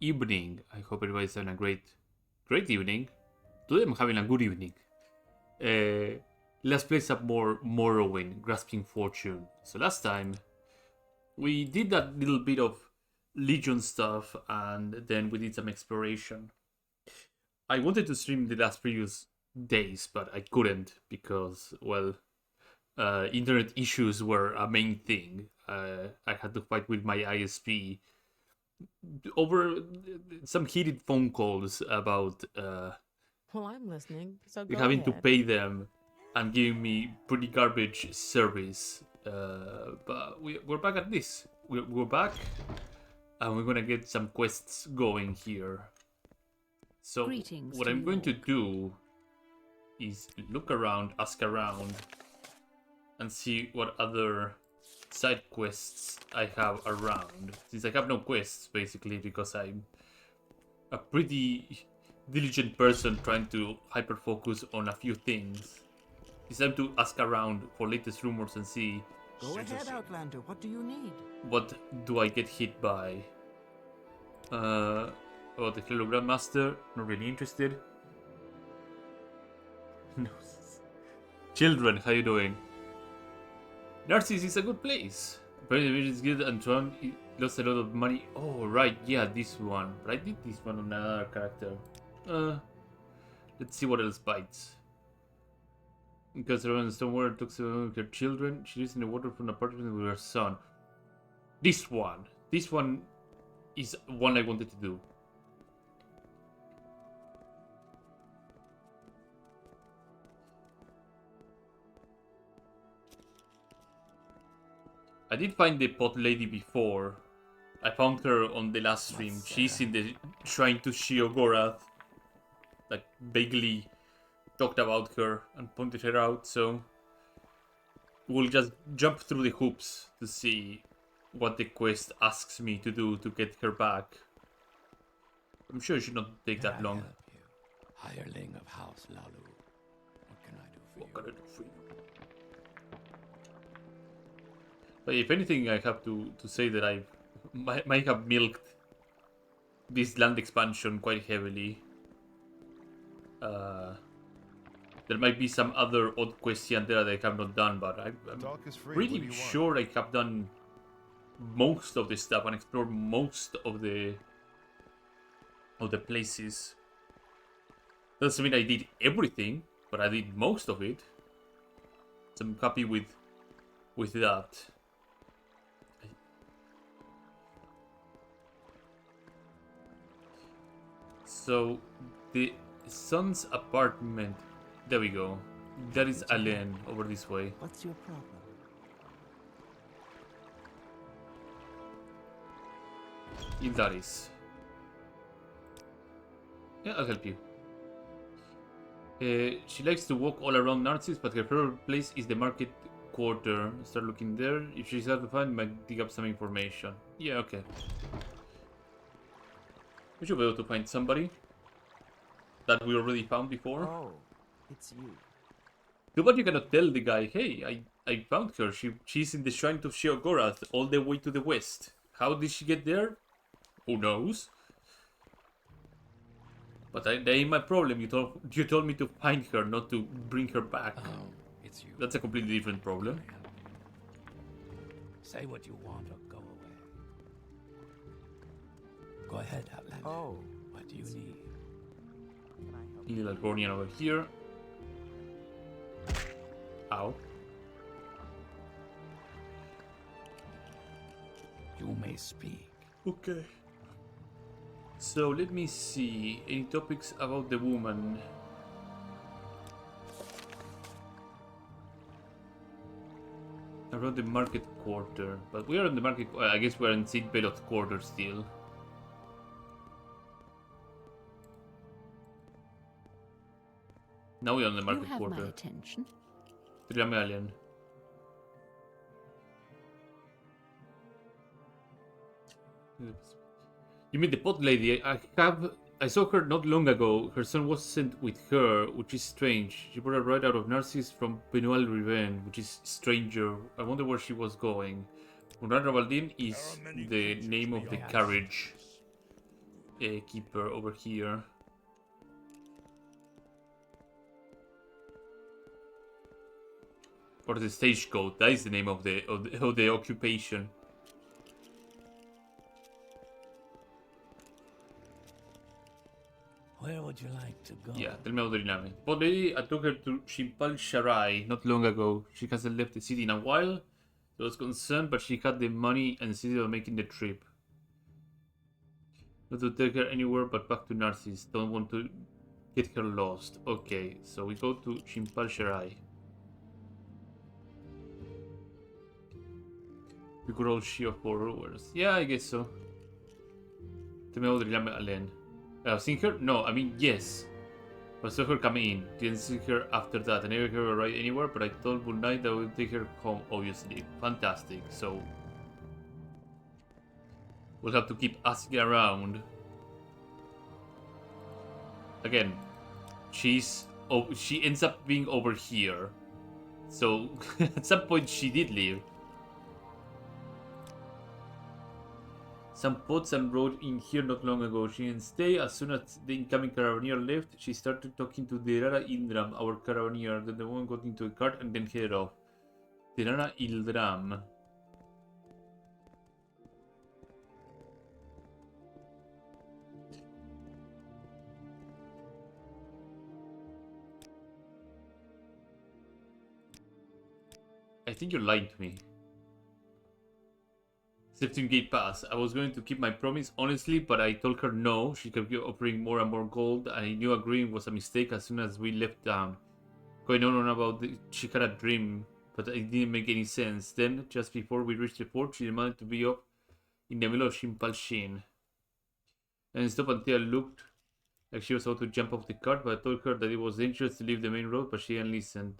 evening. I hope everybody's having a great evening. Today I'm having a good evening. Let's play some more Morrowind, Grasping Fortune. So last time we did that little bit of Legion stuff, and then we did some exploration. I wanted to stream the last previous days, but I couldn't because, well, internet issues were a main thing. I had to fight with my ISP over some heated phone calls about Well, I'm listening, so go having to ahead. pay them and giving me pretty garbage service. But we're back at this. We're back, and we're gonna get some quests going here. So Greetings what to I'm you going to all. do is look around, ask around, and see what other side quests I have around. Since I have no quests, basically, because I'm a pretty diligent person trying to hyper focus on a few things. It's time to ask around for latest rumors and see Go ahead, Outlander. What do you need? what do I get hit by. Oh, the Hello Grandmaster, not really interested. No. Children, how you doing? Narcissus is a good place. Apparently it's good and Tron lost a lot of money. Oh right, yeah, this one. But I did this one on another character. Let's see what else bites. Because around somewhere talks about her children. She lives in the water from an apartment with her son. This one. This one is one I wanted to do. I did find the pot lady before. I found her on the last stream. She's in the shrine to Shiogorath. Like, vaguely talked about her and pointed her out, so we'll just jump through the hoops to see what the quest asks me to do to get her back. I'm sure it should not take that long. Help you, hireling of House Lalu. What can I do for What you? can I do for you? But if anything, I have to say that I might have milked this land expansion quite heavily. There might be some other odd quests here and there that I have not done, but I'm pretty sure I have done most of the stuff and explored most of the places. Doesn't mean I did everything, but I did most of it. So I'm happy with that. So the son's apartment. There we go. That is Alain over this way. What's your problem? Ildaris. Yeah, I'll help you. She likes to walk all around Narcissus, but her favorite place is the market quarter. Start looking there. If she's hard to find, might dig up some information. Yeah, okay. We should be able to find somebody that we already found before. Oh, it's you. Too bad you cannot tell the guy, hey, I found her. She's in the shrine of Sheogorath, all the way to the west. How did she get there? Who knows? But that ain't my problem. You told me to find her, not to bring her back. Oh, it's you. That's a completely different problem. Can I help you? Say what you want or go away. Go ahead, Outlander. Oh, What do you need? can I help you? Little Gornian over here. Ow. You may speak. Okay. So let me see. Any topics about the woman? Around the market quarter. But we are in the market. I guess we're in St. Belot quarter still. Now we're on the You market have my quarter. attention. Trillion. You mean the pot lady? I saw her not long ago. Her son wasn't with her, which is strange. She brought her right out of Narcissus from Tamriel Rebuilt, which is stranger. I wonder where she was going. Unran Ravaldin is the name of the carriage. keeper over here. Or the stagecoach. That is the name of the occupation. Where would you like to go? Yeah, tell me about the dynamic. But lady, I took her to Shimpal Sharai not long ago. She hasn't left the city in a while. I was concerned, but she had the money and insisted on making the trip. Not to take her anywhere but back to Narcissus. Don't want to get her lost. Okay, so we go to Shimpal Sharai. We could all share followers. Yeah, I guess so. Tell me about the dynamic Alen. Seen her? No, I mean, yes. But I saw her coming in. Didn't see her after that. I never heard her ride anywhere, but I told Bull Knight that I would take her home, obviously. Fantastic. So, we'll have to keep asking around. Again, she ends up being over here. So, at some point she did leave. Some pots and rode in here not long ago. She didn't stay. As soon as the incoming caravaneer left, she started talking to Derara Indram, our caravaneer. Then the woman got into a cart and then headed off. Derara Ildram. I think you're lying to me. 17 gate pass. I was going to keep my promise, honestly, but I told her no. She kept offering more and more gold, and I knew agreeing was a mistake as soon as we left town. Going on about she had a dream, but it didn't make any sense. Then, just before we reached the fort, she demanded to be up in the middle of Shimpal Shin. And stopped until I looked like she was about to jump off the cart, but I told her that it was dangerous to leave the main road, but she didn't listen.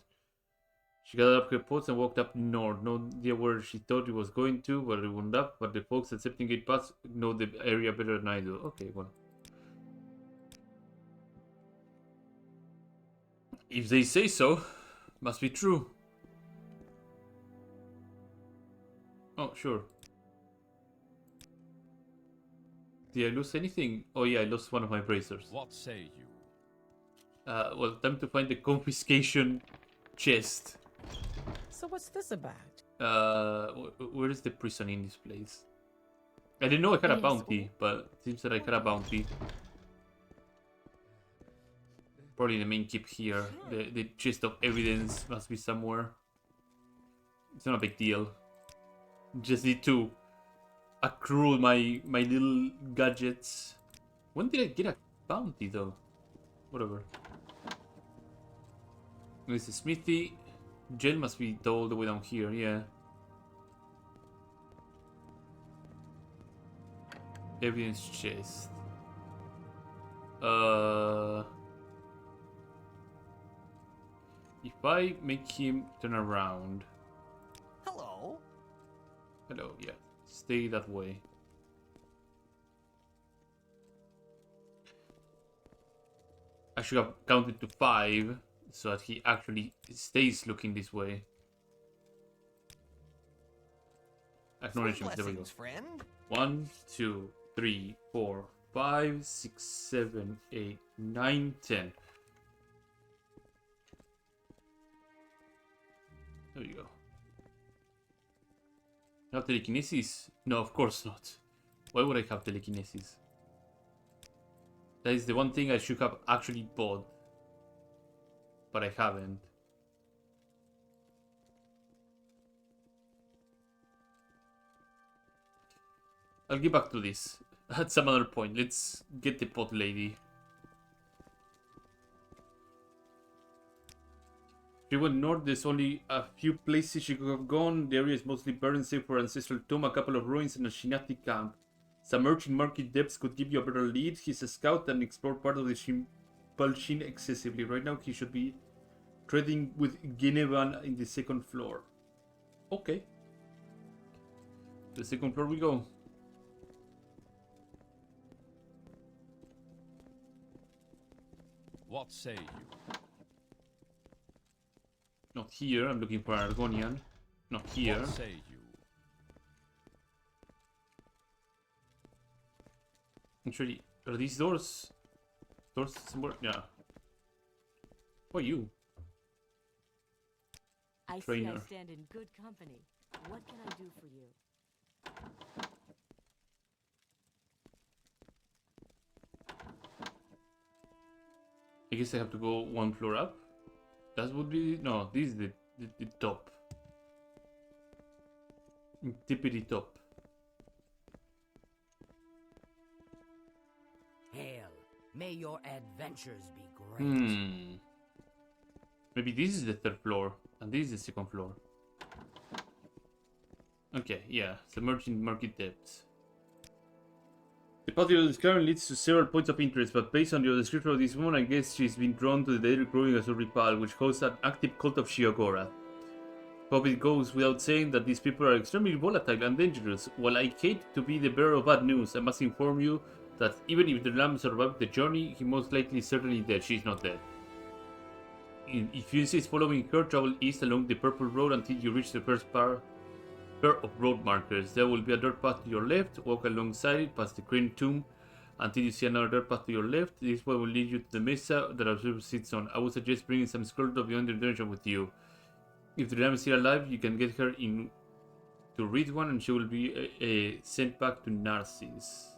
She gathered up her pots and walked up north. No idea where she thought it was going to, but it wound up. But the folks at 17 Gate Pass know the area better than I do. Okay, well. If they say so, must be true. Oh, sure. Did I lose anything? Oh yeah, I lost one of my bracers. What say you? Well, time to find the confiscation chest. So what's this about? Where is the prison in this place? I didn't know I had a bounty, but it seems that I had a bounty. Probably the main keep here. The chest of evidence must be somewhere. It's not a big deal. Just need to accrue my little gadgets. When did I get a bounty though? Whatever. There's a smithy. Jail must be all the way down here, yeah. Evidence chest. If I make him turn around. Hello. Hello, yeah. Stay that way. I should have counted to 5 so that he actually stays looking this way. Acknowledgement, there we go. Friend. 1, 2, 3, 4, 5, 6, 7, 8, 9, 10. There you go. Have telekinesis? No, of course not. Why would I have telekinesis? That is the one thing I should have actually bought. But I haven't. I'll get back to this at some other point. Let's get the pot lady. She went north. There's only a few places she could have gone. The area is mostly burned, save for ancestral tomb, a couple of ruins, and a Shinati camp. Submerged in murky depths could give you a better lead. He's a scout and explored part of the Shimpal excessively. Right now, he should be trading with Genevan in the second floor. Okay. The second floor we go. What say you? Not here. I'm looking for Argonian. Not here. What say you? Actually, Are these doors? Doors somewhere? Yeah. Who are you? I see Trainer. I stand in good company. What can I do for you? I guess I have to go one floor up. That would be... No, this is the top. Tippity top. Hail. May your adventures be great. Hmm. Maybe this is the third floor, and this is the second floor. Okay, yeah. Submerging market depths. The path you're describing leads to several points of interest, but based on your description of this woman, I guess she's been drawn to the daily growing Azuri Pal, which hosts an active cult of Shiogora. Probably it goes without saying that these people are extremely volatile and dangerous. While I hate to be the bearer of bad news, I must inform you that even if the lamb survived the journey, he most likely is certainly dead. She's not dead. If you insist following her, travel east along the purple road until you reach the first pair of road markers. There will be a dirt path to your left. Walk alongside it past the crane tomb until you see another dirt path to your left. This one will lead you to the mesa that Observer sits on. I would suggest bringing some scroll of the underdimension with you. If the ram is still alive, you can get her in to read one, and she will be sent back to Narcissus.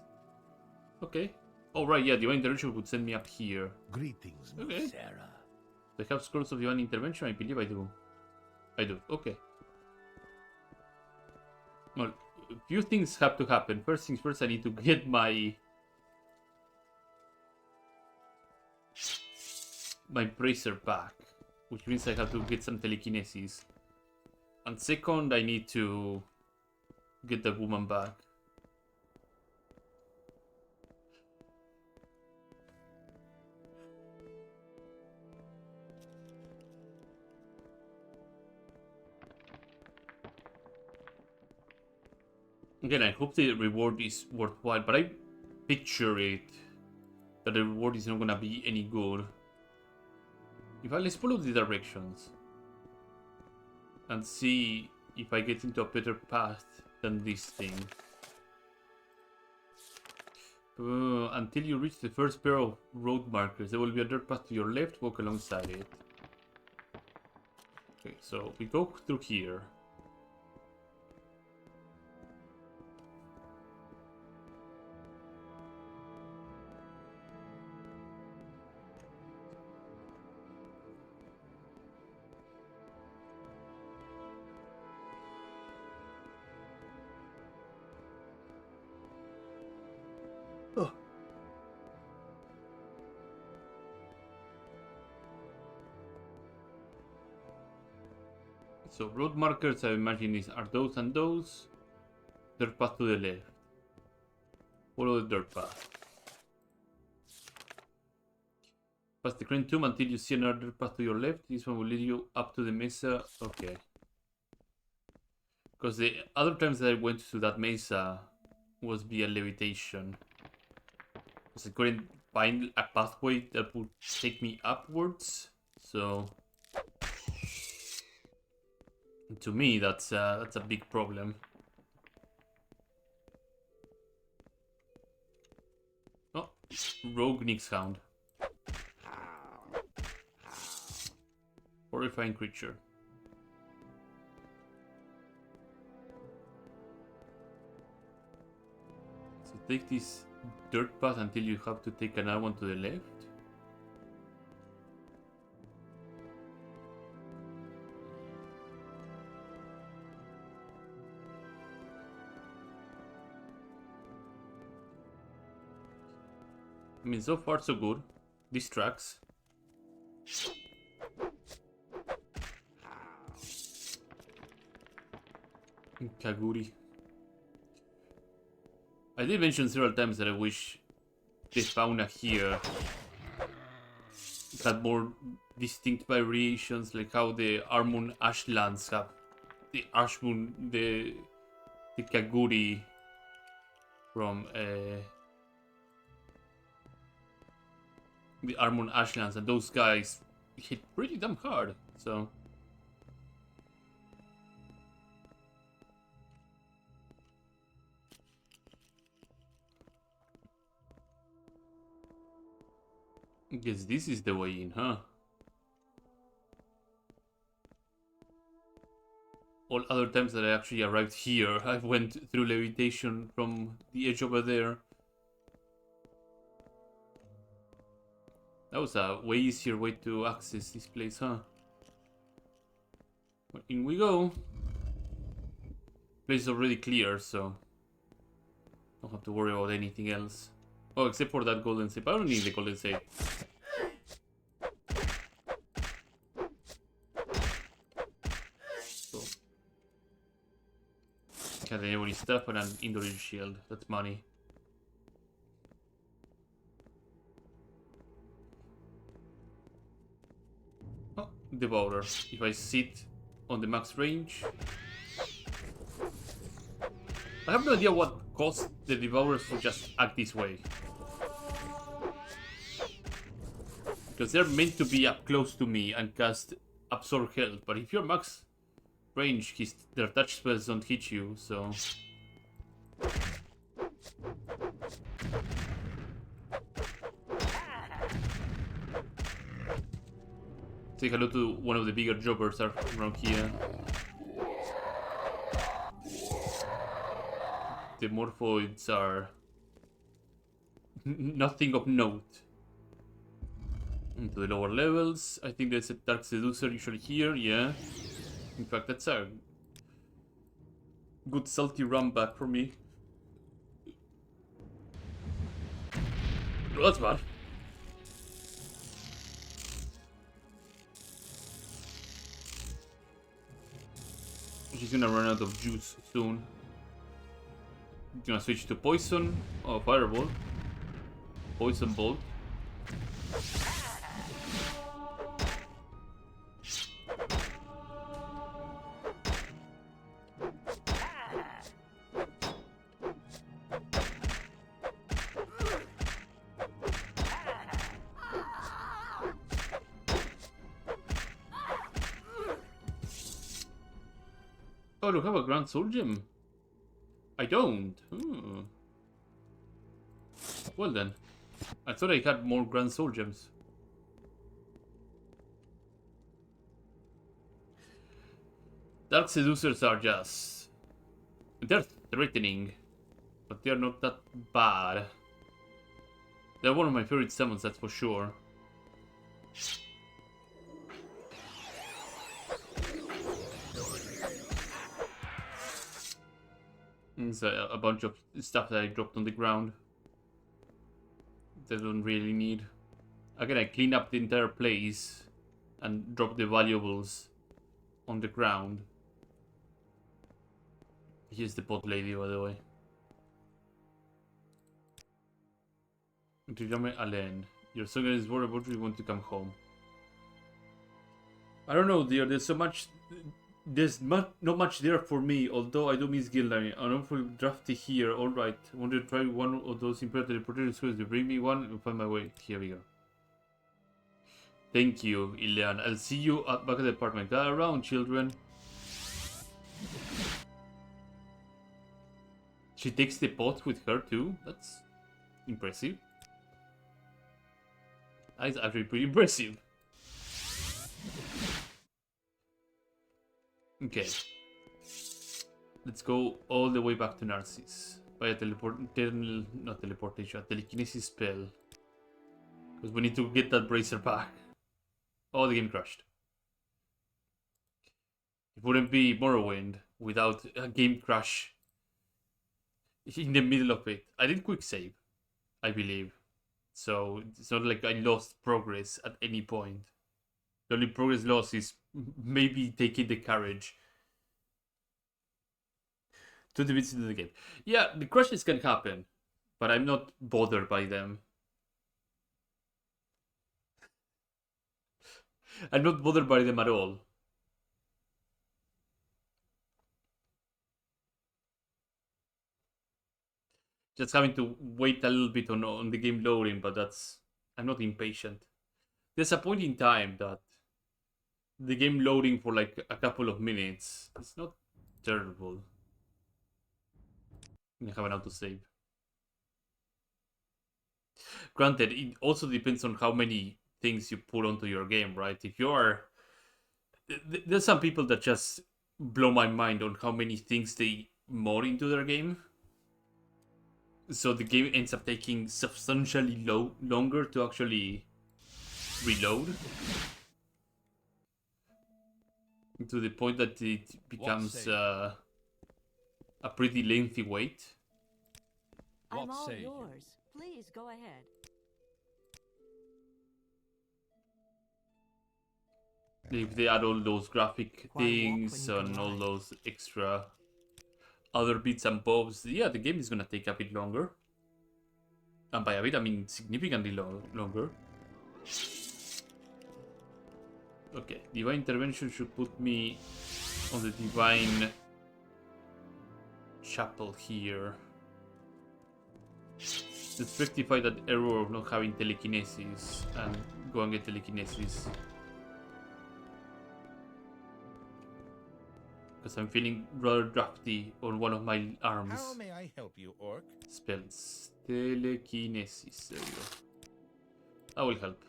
Okay. Oh right, yeah, divine intervention would send me up here. Greetings, Miss Okay. Sarah. I have scrolls of divine intervention. I believe I do. I do. Okay. Well, a few things have to happen. First things first, I need to get my bracer back, which means I have to get some telekinesis. And second, I need to get the woman back. Again, I hope the reward is worthwhile, but I picture it that the reward is not gonna be any good. Let's follow the directions and see if I get into a better path than this thing. Until you reach the first pair of road markers, there will be a dirt path to your left. Walk alongside it. Okay, so we go through here. So road markers, I imagine, are those and those. Dirt path to the left. Follow the dirt path. Past the crane tomb until you see another dirt path to your left. This one will lead you up to the mesa. Okay. Because the other times that I went to that mesa was via levitation. Because I couldn't find a pathway that would take me upwards. So to me, that's a big problem. Oh, rogue Nyx Hound. Horrifying creature. So take this dirt path until you have to take another one to the left. I mean, so far so good. This tracks. Kaguri. I did mention several times that I wish the fauna here had more distinct variations, like how the Armun Ashlands have the Ashmun, the Kaguri from the Armun Ashlands, and those guys hit pretty damn hard. So I guess this is the way in, huh? All other times that I actually arrived here, I went through levitation from the edge over there. That was a way easier way to access this place, huh? Well, in we go. Place is already clear, so don't have to worry about anything else. Oh, except for that golden safe. I don't need the golden safe. So, got anybody's stuff and an indoor shield. That's money. Oh, Devourer. If I sit on the max range. I have no idea what caused the Devourers to just act this way. Because they're meant to be up close to me and cast Absorb Health, but if you're max range, their touch spells don't hit you, so... Say hello to one of the bigger jobbers around here. The Morphoids are nothing of note. Into the lower levels, I think there's a Dark Seducer usually here, yeah. In fact, that's a good salty run back for me. Oh, that's bad. She's gonna run out of juice soon. Gonna switch to poison or fireball. Poison bolt. Oh, do I have a Grand Soul Gem? I don't. Well then. I thought I had more Grand Soul Gems. Dark Seducers are just... They're threatening. But they're not that bad. They're one of my favorite summons, that's for sure. There's a bunch of stuff that I dropped on the ground that I don't really need. Again, I clean up the entire place and drop the valuables on the ground. Here's the pot lady, by the way. Trijame Alain. Your son is worried about you want to come home. I don't know, dear. There's so much... There's not much there for me, although I do miss Gildan. I'm awfully drafty here, alright. I want to try one of those imperative teleportation schools to bring me one and find my way. Here we go. Thank you, Ilean. I'll see you back at the apartment. Gather around, children. She takes the pot with her too? That's impressive. That's actually pretty impressive. Okay. Let's go all the way back to Narcissus. By a not teleportation, a telekinesis spell. Because we need to get that bracer back. Oh, the game crashed. It wouldn't be Morrowind without a game crash in the middle of it. I did quick save, I believe. So it's not like I lost progress at any point. The only progress lost is maybe taking the carriage 20 minutes into the game. Yeah, the crashes can happen, but I'm not bothered by them. I'm not bothered by them at all. Just having to wait a little bit on the game loading, but that's... I'm not impatient. There's a point in time that the game loading for like a couple of minutes, it's not terrible. I have an autosave. Granted, it also depends on how many things you put onto your game, right? If you are, there's some people that just blow my mind on how many things they mod into their game. So the game ends up taking substantially longer to actually reload, to the point that it becomes a pretty lengthy wait. I'm What all say you? yours. Please go ahead. If they add all those graphic Why walk when things you can and all ride? those extra other bits and bobs, yeah, the game is gonna take a bit longer. And by a bit, I mean significantly longer. Okay, Divine Intervention should put me on the Divine Chapel here. Let's rectify that error of not having telekinesis and go and get telekinesis. Because I'm feeling rather drafty on one of my arms. How may I help you, Orc? Spells. Telekinesis. There we go. That will help.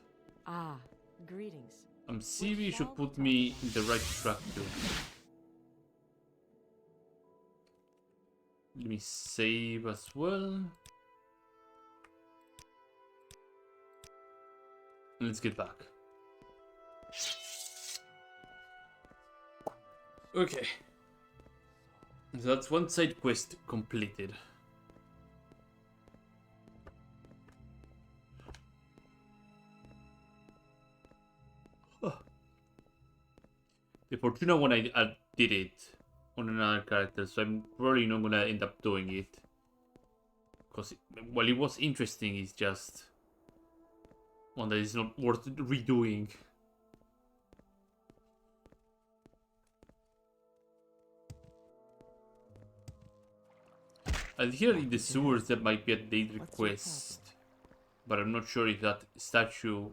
Ah, greetings. CV should put me in the right track too. Let me save as well. Let's get back. Okay. So that's one side quest completed. The Fortuna one I did it on another character, so I'm probably not gonna end up doing it. Because while it was interesting, it's just one that is not worth redoing. I hear in the sewers there might be a date request, but I'm not sure if that statue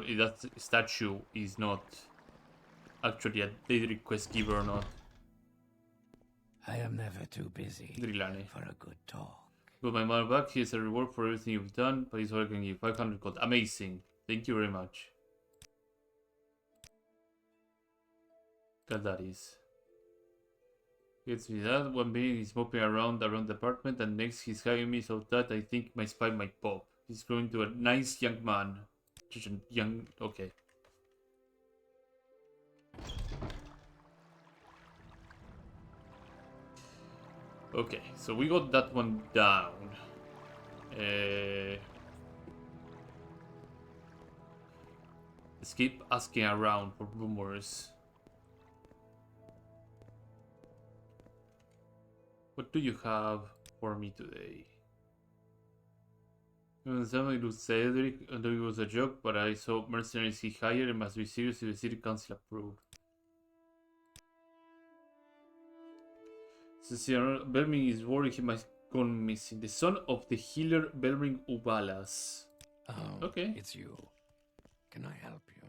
if that statue is not actually a date request giver or not. I am never too busy Drillane. for a good talk. Got my money back. Here's a reward for everything you've done, but it's all I can give. 500 gold. Amazing. Thank you very much. That is. Gets me that. One minute he's moping around the apartment, and next he's having me so that I think my spine might pop. He's growing to a nice young man. Just a young. Okay. Okay, so we got that one down. Let's keep asking around for rumors. What do you have for me today? Somebody would say Cedric, although it was a joke, but I saw mercenaries he hired and must be serious if the city council approved. Belming is worried he might gone missing. The son of the healer Belming Ubalas. Oh, Okay. it's you. Can I help you?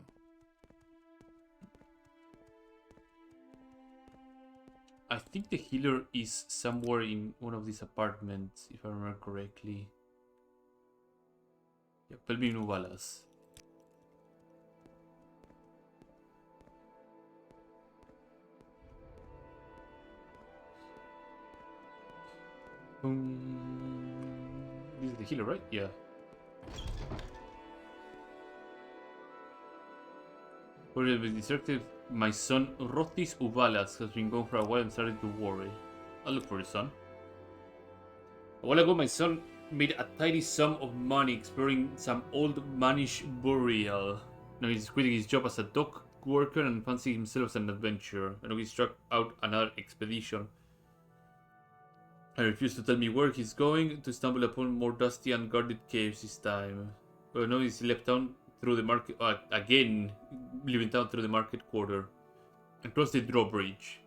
I think the healer is somewhere in one of these apartments, if I remember correctly. Yeah, Belming Ubalas. This is the healer, right? Yeah. For the destructive, my son Rotis Ubalas has been gone for a while and started to worry. I'll look for his son. A while ago, my son made a tidy sum of money exploring some old Manish burial. Now he's quitting his job as a dock worker and fancying himself as an adventurer. I know he struck out another expedition. I refuse to tell me where he's going, to stumble upon more dusty and guarded caves this time. But no, he's left town through the market, again, leaving town through the market quarter, across the drawbridge.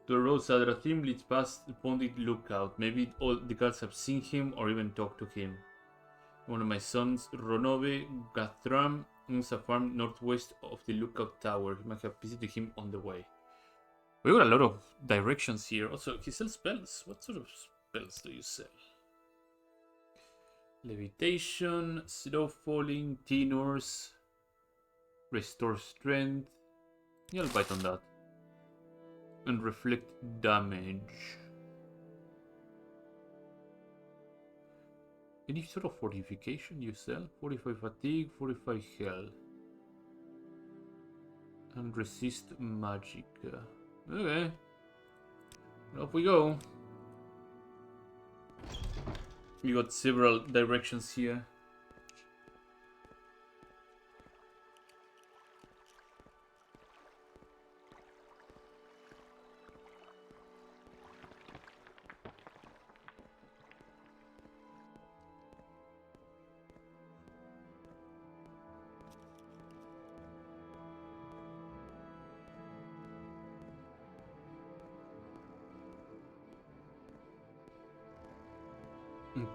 To the road Sadrathim leads past the Pondit lookout. Maybe all the guards have seen him or even talked to him. One of my sons, Ronove Gathram, owns a farm northwest of the lookout tower. He might have visited him on the way. We got a lot of directions here. Also, he sells spells. What sort of spells do you sell? Levitation, slow falling, tenors, restore strength. Yeah, I'll bite on that. And reflect damage. Any sort of fortification you sell? 45 fatigue, 45 health. And resist magic. Okay. Off we go. We got several directions here.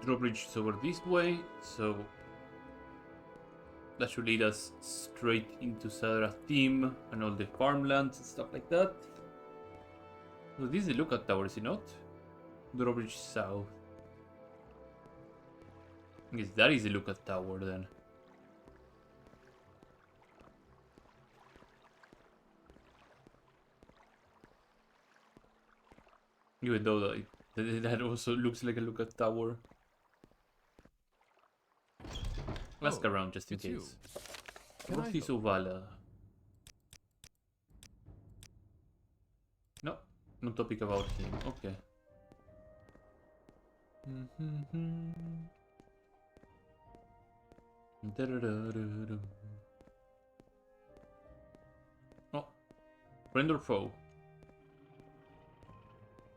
Drawbridge is over this way, so that should lead us straight into Sadra Team and all the farmlands and stuff like that. So this is the lookout tower, is it not? Drawbridge South. I guess that is the lookout tower then. Even though that also looks like a lookout tower. Ask around just in it's you. case. Can I Rothi's help? Ovala. No, no topic about him. Okay. Oh, friend or foe?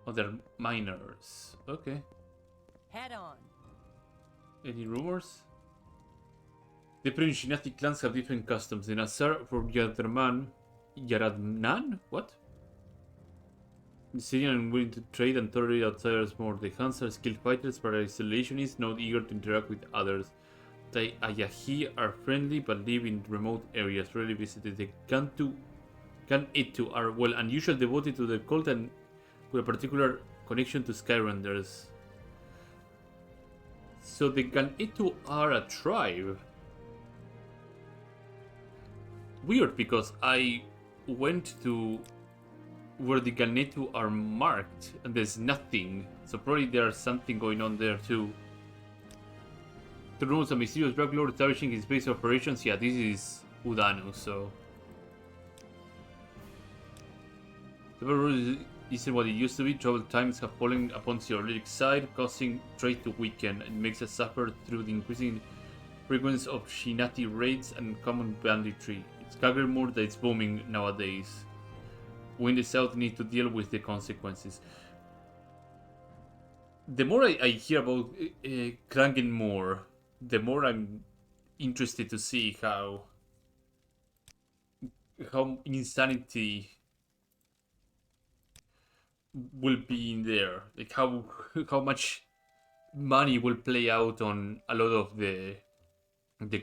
Oh, they're miners. Okay. Head on. Any rumors? Different Shinati clans have different customs. The Nasar for Yaradnan? What? The Syrian are willing to trade and tolerate outsiders more. The Hans are skilled fighters, but are isolationists, not eager to interact with others. The Ayahi are friendly, but live in remote areas, rarely visited. The Kan-Itu are, well, unusual, devoted to the cult and with a particular connection to Skyrenders. So the Kan-Itu are a tribe. Weird, because I went to where the Kan-Itu are marked and there's nothing. So probably there's something going on there too. The rules of mysterious drug lord establishing his base of operations. Yeah, this is Udanu, so the road isn't what it used to be. Travel times have fallen upon the Orlyric side, causing trade to weaken. It makes us suffer through the increasing frequency of Shinati raids and common banditry. It's Kagermur that is booming nowadays. We in the south need to deal with the consequences. The more I hear about Krangenmoor, the more I'm interested to see how insanity will be in there. Like how much money will play out on a lot of the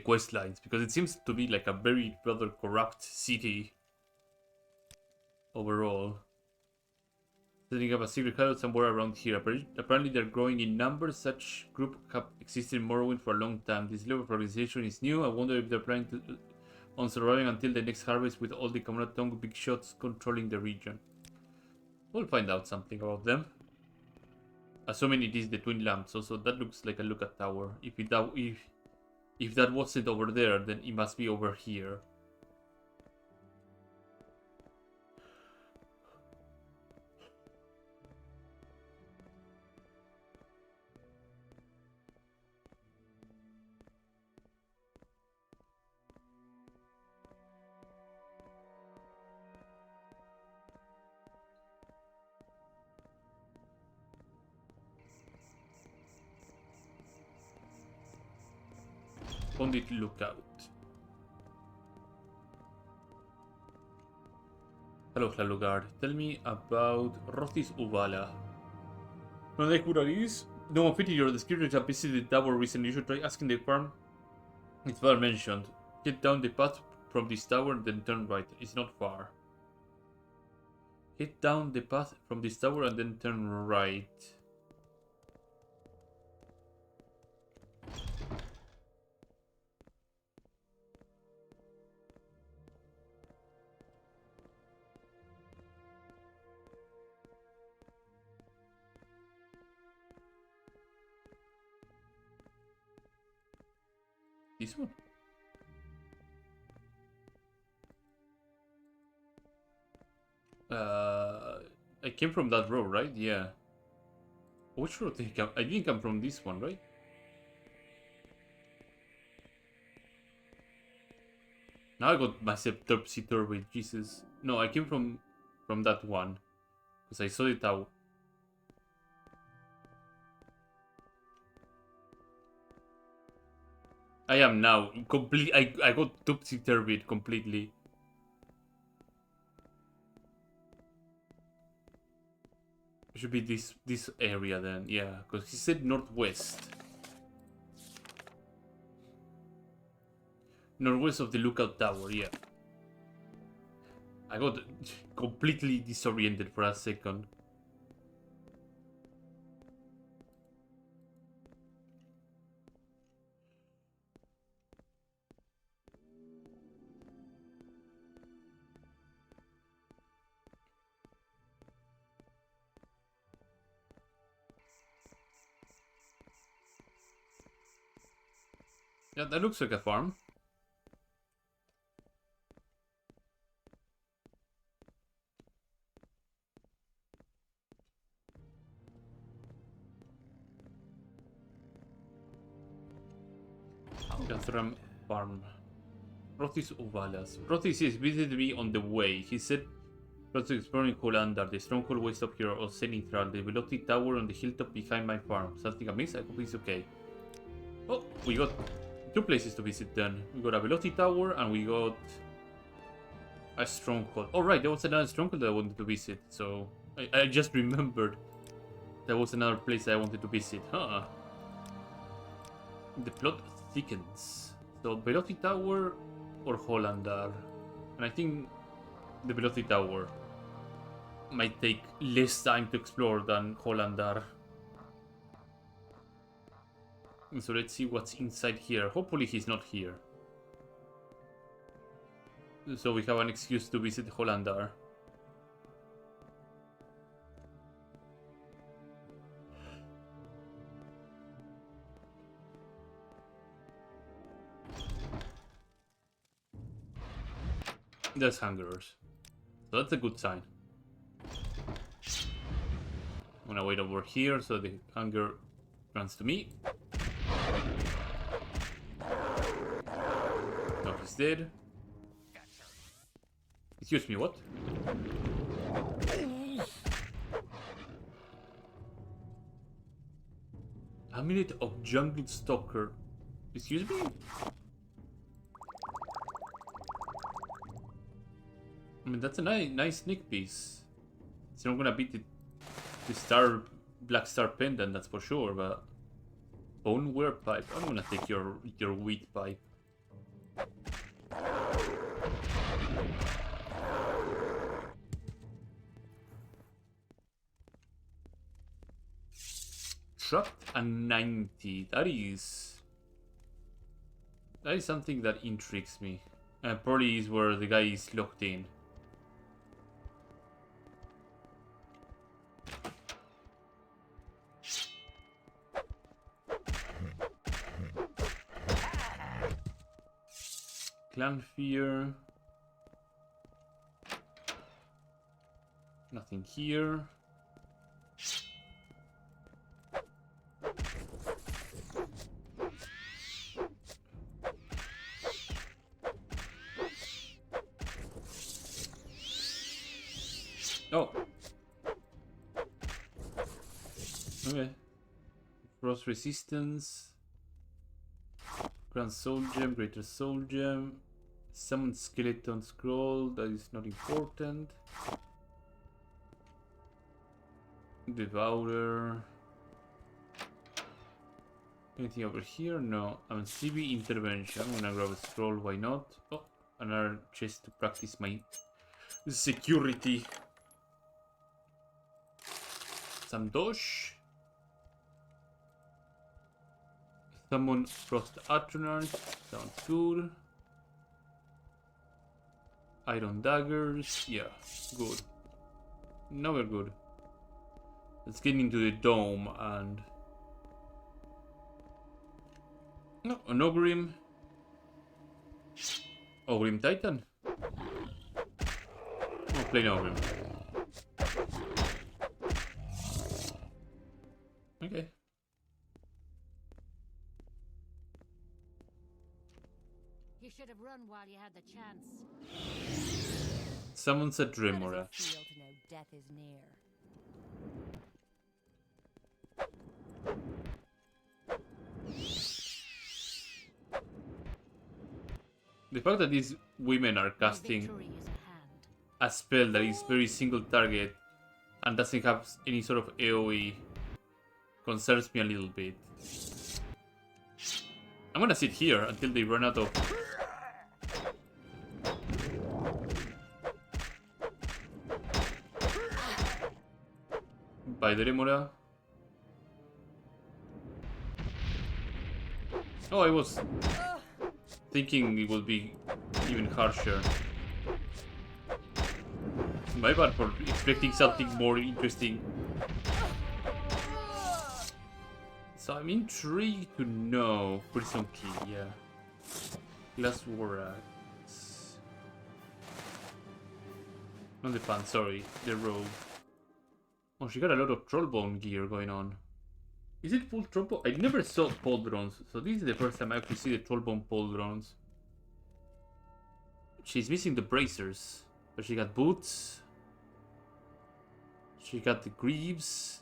quest lines, because it seems to be like a very rather corrupt city overall. Setting up a secret hideout somewhere around here. Apparently they're growing in numbers. Such group have existed in Morrowind for a long time. This level of organization is new. I wonder if they're planning on surviving until the next harvest with all the Kamuratongo big shots controlling the region. We'll find out something about them. Assuming it is the Twin Lamps. Also, that looks like a lookout tower. If that wasn't over there, then it must be over here. Pondit Lookout. Hello, Hlalogar. Tell me about Rothi's Uvala. No idea who that is? No one fitted your description. I visited the tower recently. You should try asking the farm. It's well mentioned. Get down the path from this tower, then turn right. It's not far. Head down the path from this tower and then turn right. This one? I came from that road, right? Yeah. Which road did I come? I didn't come from this one, right? Now I got myself topsy-turvy, Jesus. No, I came from that one. Because I saw it out. I am now complete. I got topsy-turvy completely. It should be this area then, yeah. Because he said northwest. Northwest of the lookout tower, yeah. I got completely disoriented for a second. Yeah, that looks like a farm. Gathram farm. Rothis Ovalas. Rothis is visited me on the way. He said Rothis exploring Hollander, the stronghold west up here of Senitral, the Velotti Tower on the hilltop behind my farm. Something amiss? I hope it's okay. Oh, we got two places to visit then. We got a Velotti Tower and we got a stronghold. Oh right, there was another stronghold that I wanted to visit, so I just remembered there was another place I wanted to visit. Huh. The plot thickens. So Velotti Tower or Hollander? And I think the Velotti Tower might take less time to explore than Hollander. So let's see what's inside here. Hopefully he's not here. So we have an excuse to visit Hollander. There's hungerers. So that's a good sign. I'm gonna wait over here so the hunger runs to me. No, he's dead. Excuse me, what? Amulet of Jungle Stalker. Excuse me? I mean, that's a nice sneak piece. It's not gonna beat the Black Star Pendant, that's for sure, but... Boneware Pipe. I'm gonna take your wheat pipe. Trapped at 90. That is something that intrigues me. Probably is where the guy is locked in. Clan Fear. Nothing here. Oh. Okay. Frost Resistance. Grand Soul Gem, Greater Soul Gem. Summon Skeleton Scroll, that is not important. Devourer. Anything over here? No. I mean, CB Intervention. I'm gonna grab a scroll, why not? Oh, another chest to practice my security. some dosh. Summon Frost Atronach. Sounds good. Iron daggers. Yeah, good. Now we're good. Let's get into the dome and... No, an Ogrim. Ogrim Titan. Oh, plain Ogrim. Okay. You should have run while you had the chance. Summons a How does Dremora. it feel to know death is near? The fact that these women are My casting victory is at hand. a spell that is very single target and doesn't have any sort of AoE concerns me a little bit. I'm gonna sit here until they run out of... By the Remora. Oh, I was thinking it would be even harsher. My bad for expecting something more interesting. So I'm intrigued to know. Prison key, yeah. Glass Warrax. Not the pants, sorry. The robe. Oh, she got a lot of trollbone gear going on. Is it full trollbone? I never saw pauldrons, so this is the first time I actually see the trollbone pauldrons. She's missing the bracers, but she got boots. She got the greaves.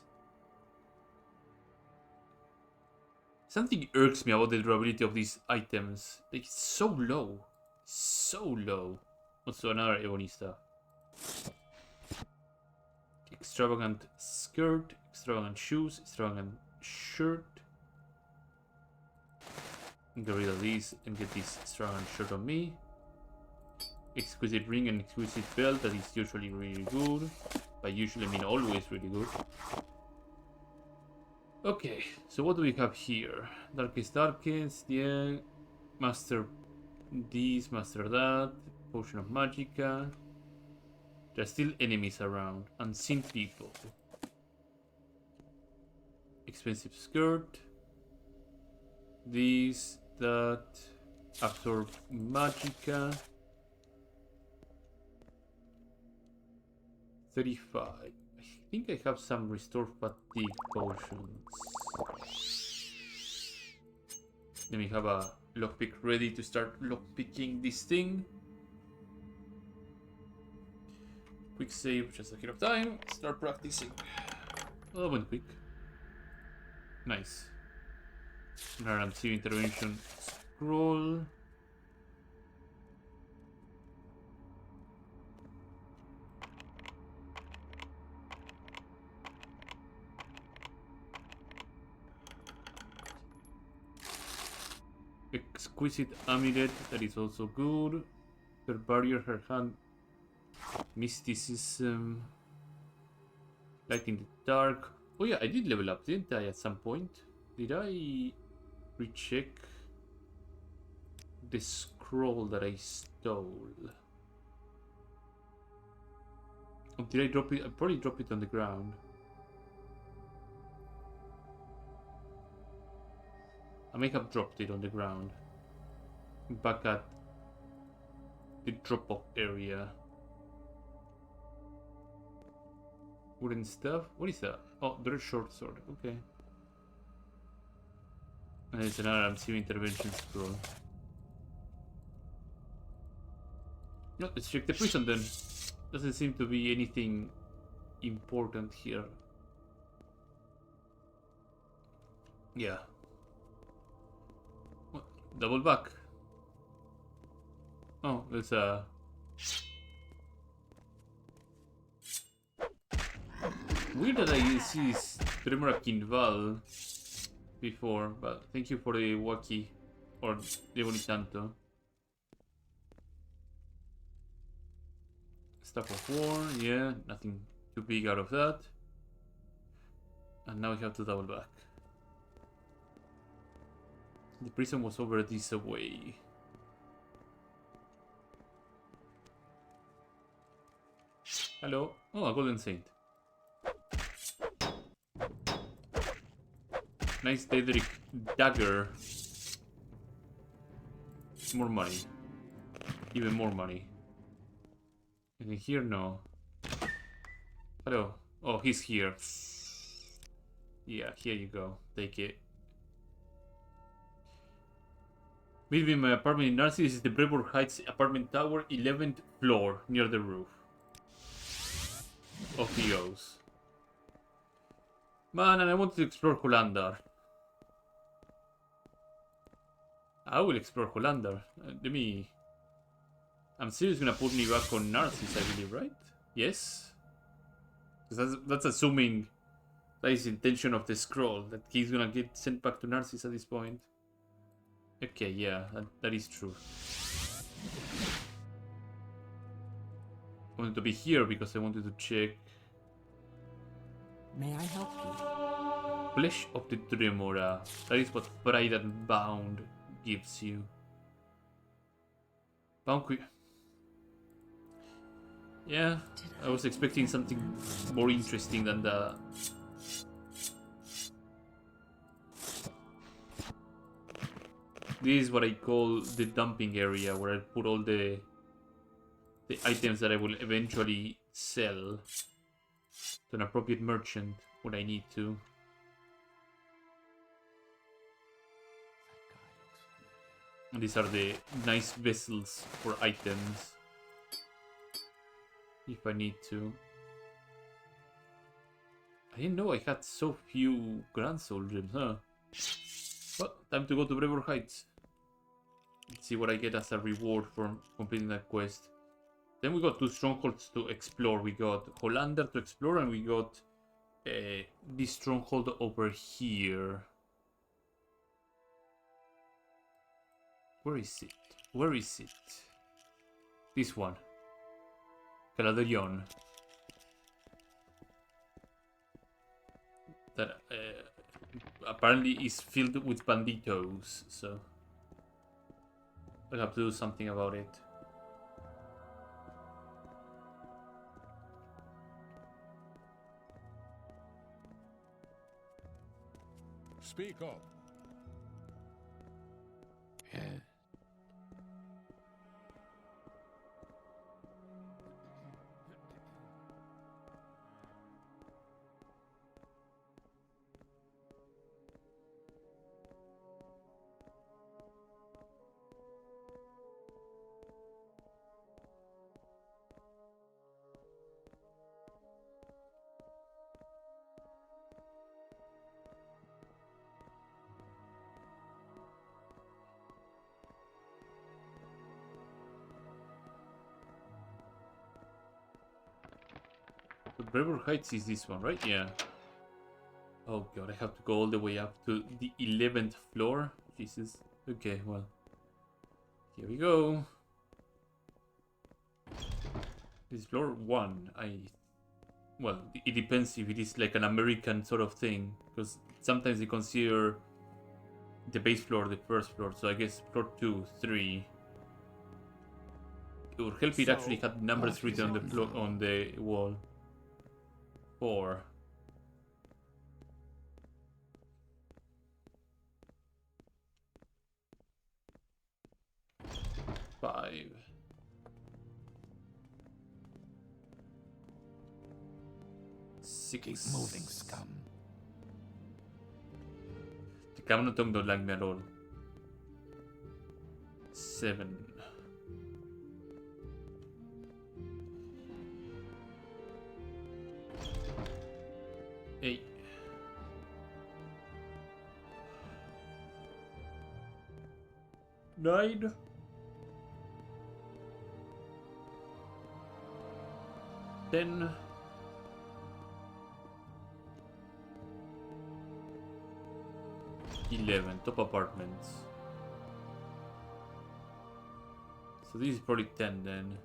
Something irks me about the durability of these items. Like, it's so low. So low. Also another Ebonista. Extravagant skirt, extravagant shoes, extravagant shirt. Get rid of these and get this extravagant shirt on me. Exquisite ring and exquisite belt, that is usually really good. By usually I mean always really good. Okay, so what do we have here? Darkest, yeah. Master this, master that. Potion of Magicka. There are still enemies around. Unseen people. Expensive skirt. This, that. Absorb Magicka. 35. I think I have some restore fatigue potions. Let me have a lockpick ready to start lockpicking this thing. Quick save just ahead of time. Start practicing. Oh, that went quick. Nice. RMC intervention scroll. Exquisite amulet, that is also good. Her barrier, her hand, mysticism, light in the dark. Oh yeah, I did level up, didn't I, at some point? Did I recheck the scroll that I stole? Or did I drop it? I probably dropped it on the ground. I may have dropped it on the ground. Back at the drop-off area. Wooden stuff? What is that? Oh, there's short sword. Okay. And it's another MCU intervention scroll. No, let's check the prison then. Doesn't seem to be anything important here. Yeah. What? Double back. Oh, there's a... Weird that I see this Tremora Kinval before, but thank you for the Waki or the Bonitanto. Staff of War, yeah, nothing too big out of that. And now we have to double back. The prison was over this way. Hello? Oh, a golden saint. Nice Daedric dagger. More money. Even more money. And in here, no. Hello. Oh, he's here. Yeah, here you go. Take it. Meet me in my apartment in Narcissus. This is the Brevoort Heights apartment tower, 11th floor, near the roof. Off he goes. Man, and I want to explore Hollander. I will explore Hollander. Let me... I'm seriously gonna put me back on Narcissus, I believe, right? Yes? Because that's assuming that is the intention of the scroll, that he's gonna get sent back to Narcissus at this point. Okay, yeah, that is true. I wanted to be here because I wanted to check... May I help you? Flesh of the Tremora. That is what Pride and Bound gives you. Bound... Yeah, I was expecting something more interesting than that. This is what I call the dumping area, where I put all the items that I will eventually sell to an appropriate merchant when I need to. And these are the nice vessels for items, if I need to. I didn't know I had so few Grand Soul gems, huh? Well, time to go to Brevoort Heights. Let's see what I get as a reward for completing that quest. Then we got 2 strongholds to explore. We got Hollander to explore, and we got this stronghold over here. Where is it? Where is it? This one. Caladrion. That apparently is filled with banditos, so I'll have to do something about it. Speak up. Yeah. But Brevoort Heights is this one, right? Yeah. Oh god, I have to go all the way up to the 11th floor? Jesus. Okay, well. Here we go. This is floor 1. Well, it depends if it is like an American sort of thing. Because sometimes they consider the base floor the first floor. So I guess floor 2, 3. It would help it actually had numbers written on the floor, on the wall. 4. Five. 6. Keep moving, scum. The camera don't like me at all. 7. 8. 9. 10. 11. Top apartments. So this is probably 10 then.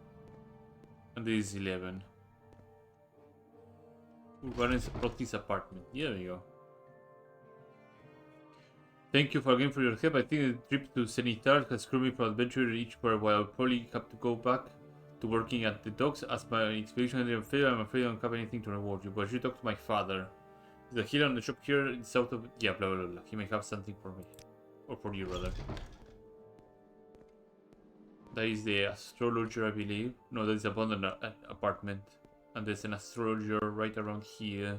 And this is 11. Urbanus Protis apartment. Yeah, there we go. Thank you for again for your help. I think the trip to Senitar has screwed me from adventure each for a while. I'll probably have to go back to working at the docks as my expedition didn't fail. I'm afraid I don't have anything to reward you, but you talk to my father. The healer on the shop here in south of... Yeah, blah, blah, blah. He may have something for me. Or for you, rather. That is the astrologer, I believe. No, that is a abandoned apartment. And there's an astrologer right around here.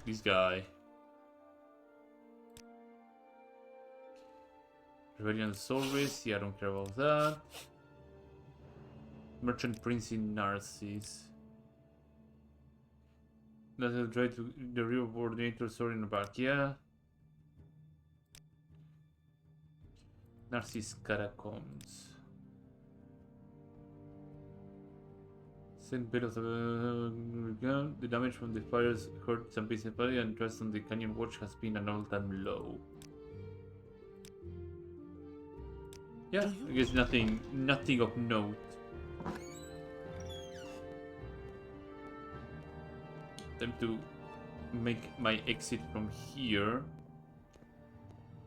This guy. Rebellion Soul Race. Yeah, I don't care about that. Merchant Prince in Narcissus. Let's try to the real coordinator story in the back, yeah. Narcissus Catacombs. Send bit of the damage from the fires hurt some business value and trust on the Canyon Watch has been an all-time low. Yeah, I guess nothing of note. Time to make my exit from here.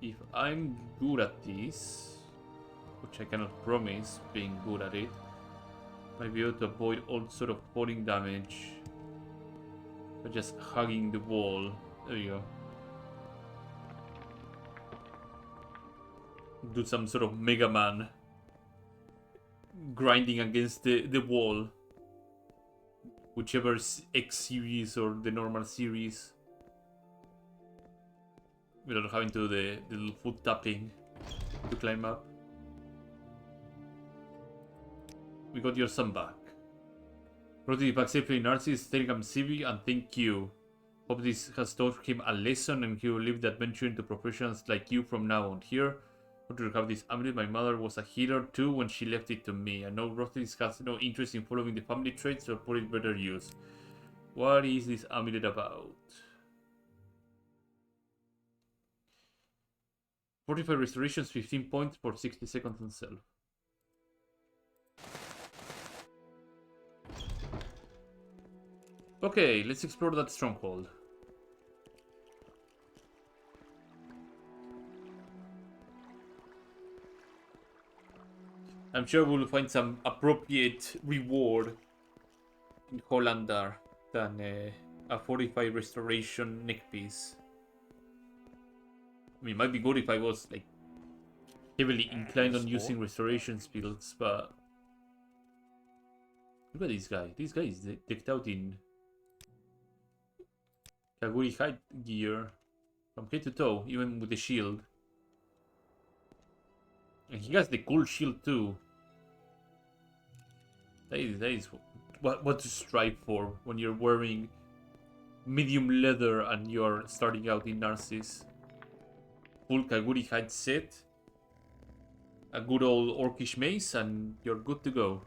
If I'm good at this, which I cannot promise being good at it, might be able to avoid all sort of falling damage by just hugging the wall. There you go. Do some sort of Mega Man grinding against the wall. Whichever X series or the normal series. Without having to do the little foot tapping to climb up. We got your son back. Brought it back safely in Narcissus, telling him Civi and thank you. Hope this has taught him a lesson and he will leave the adventure into professionals like you from now on. Here, want to have this amulet. My mother was a healer too when she left it to me. I know Rothis has no interest in following the family traits, so put it better use. What is this amulet about? 45 restorations, 15 points for 60 seconds on self. Okay, let's explore that stronghold. I'm sure we'll find some appropriate reward in Hollander than a 45 restoration neckpiece. I mean, it might be good if I was like heavily inclined on using restoration spells, but look at this guy. This guy is decked out in Kaguri hide gear from head to toe, even with the shield. And he has the cool shield too. That is what to strive for when you're wearing medium leather and you're starting out in Narcissus. Full Kaguri hide set, a good old orcish mace, and you're good to go.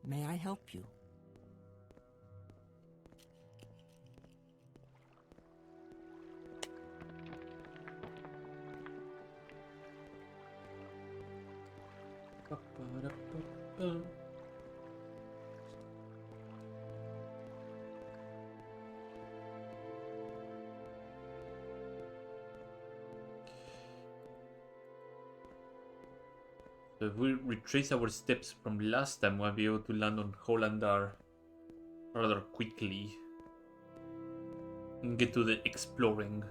May I help you? So if we retrace our steps from last time, we'll be able to land on Hollander rather quickly and get to the exploring.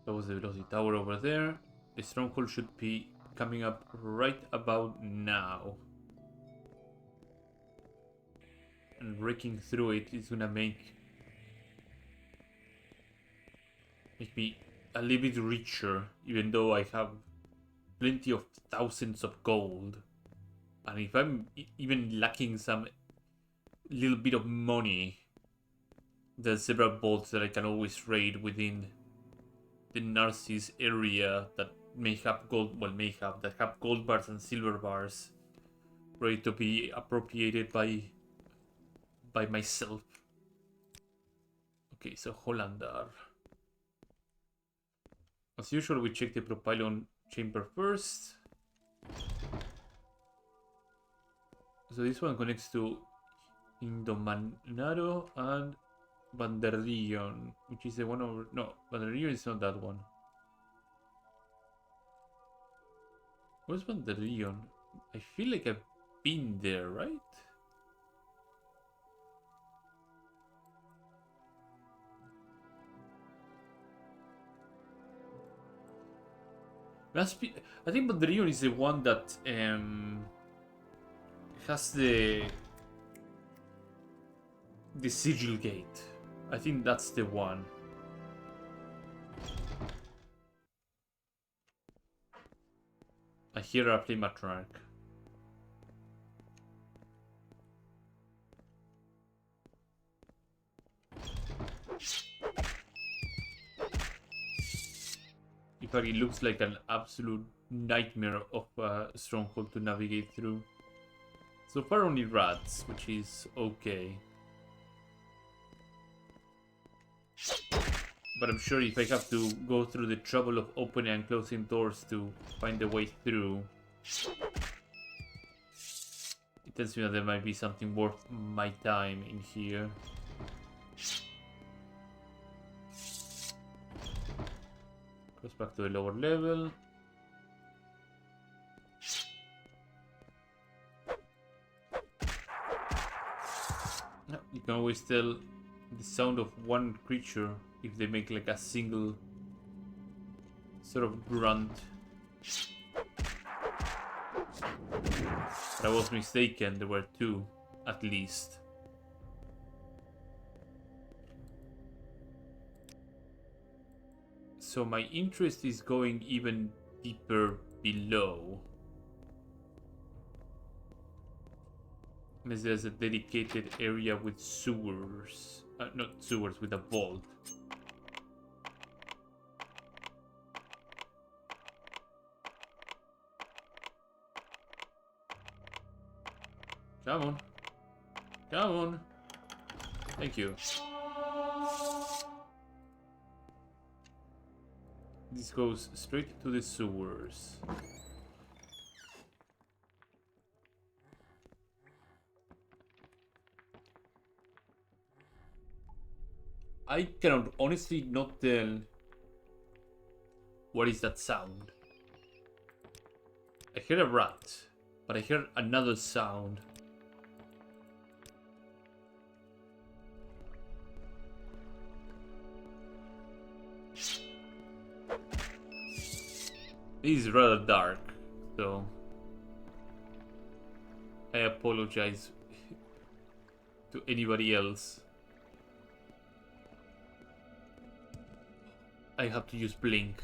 That was the velocity tower over there. The stronghold should be coming up right about now. and breaking through it is gonna make me a little bit richer, even though I have plenty of thousands of gold. And if I'm even lacking some little bit of money, there's several vaults that I can always raid within the Narcissus area that may have gold, that have gold bars and silver bars ready to be appropriated by myself. Okay, so Hollander. As usual, we check the propylon chamber first. So this one connects to Indomanado and Vanderion, which is the one over... No, Vanderion is not that one. Where's Vanderion? I feel like I've been there, right? Must be... I think Vanderion is the one that has the sigil gate. I think that's the one. I hear a Plymouth. In fact, it looks like an absolute nightmare of a stronghold to navigate through. So far only rats, which is okay. But I'm sure if I have to go through the trouble of opening and closing doors to find a way through, it tells me that there might be something worth my time in here. Goes back to the lower level. You can always tell the sound of one creature if they make like a single sort of grunt. But I was mistaken, there were two at least. So my interest is going even deeper below. Unless there's a dedicated area with sewers. Not sewers, with a vault. Come on. Come on. Thank you. This goes straight to the sewers. I cannot honestly not tell what is that sound. I hear a rat, but I hear another sound. This is rather dark, so I apologize to anybody else. I have to use blink.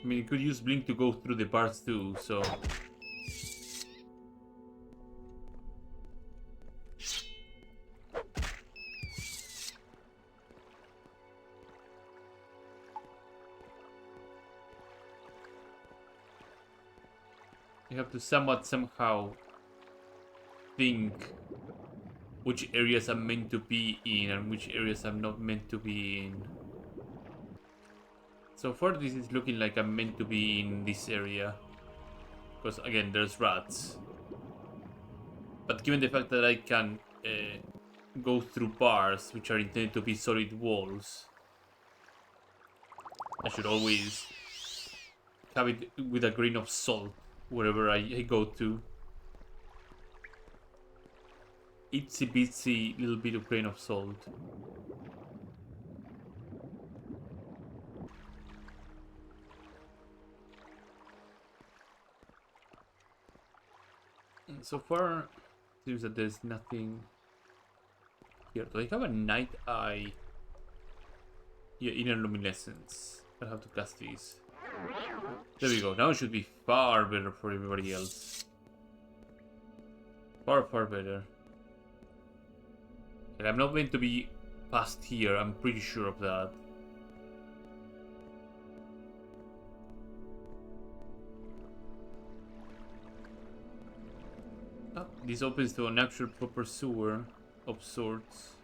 I mean, you could use blink to go through the bars too, so... You have to somehow think which areas I'm meant to be in and which areas I'm not meant to be in. So far this is looking like I'm meant to be in this area. Because again, there's rats. But given the fact that I can go through bars which are intended to be solid walls, I should always have it with a grain of salt wherever I go to. Itsy bitsy little bit of grain of salt. So far, seems that there's nothing here. Do I have a night eye? Yeah, inner luminescence. I'll have to cast these. There we go. Now it should be far better for everybody else. Far, far better. And I'm not meant to be past here. I'm pretty sure of that. Oh, this opens to an actual proper sewer of sorts.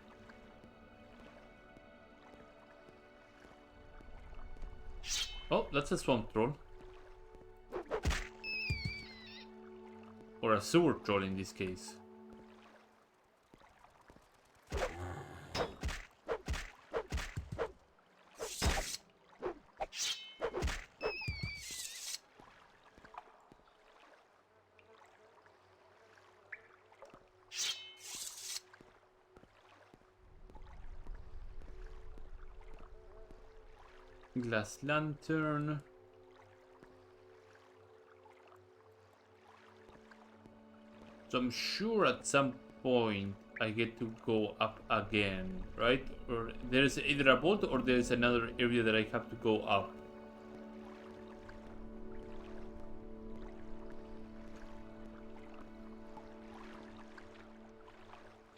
Oh, that's a swamp troll. Or a sewer troll in this case. Glass lantern. So I'm sure at some point I get to go up again, right? Or there's either a boat or there's another area that I have to go up.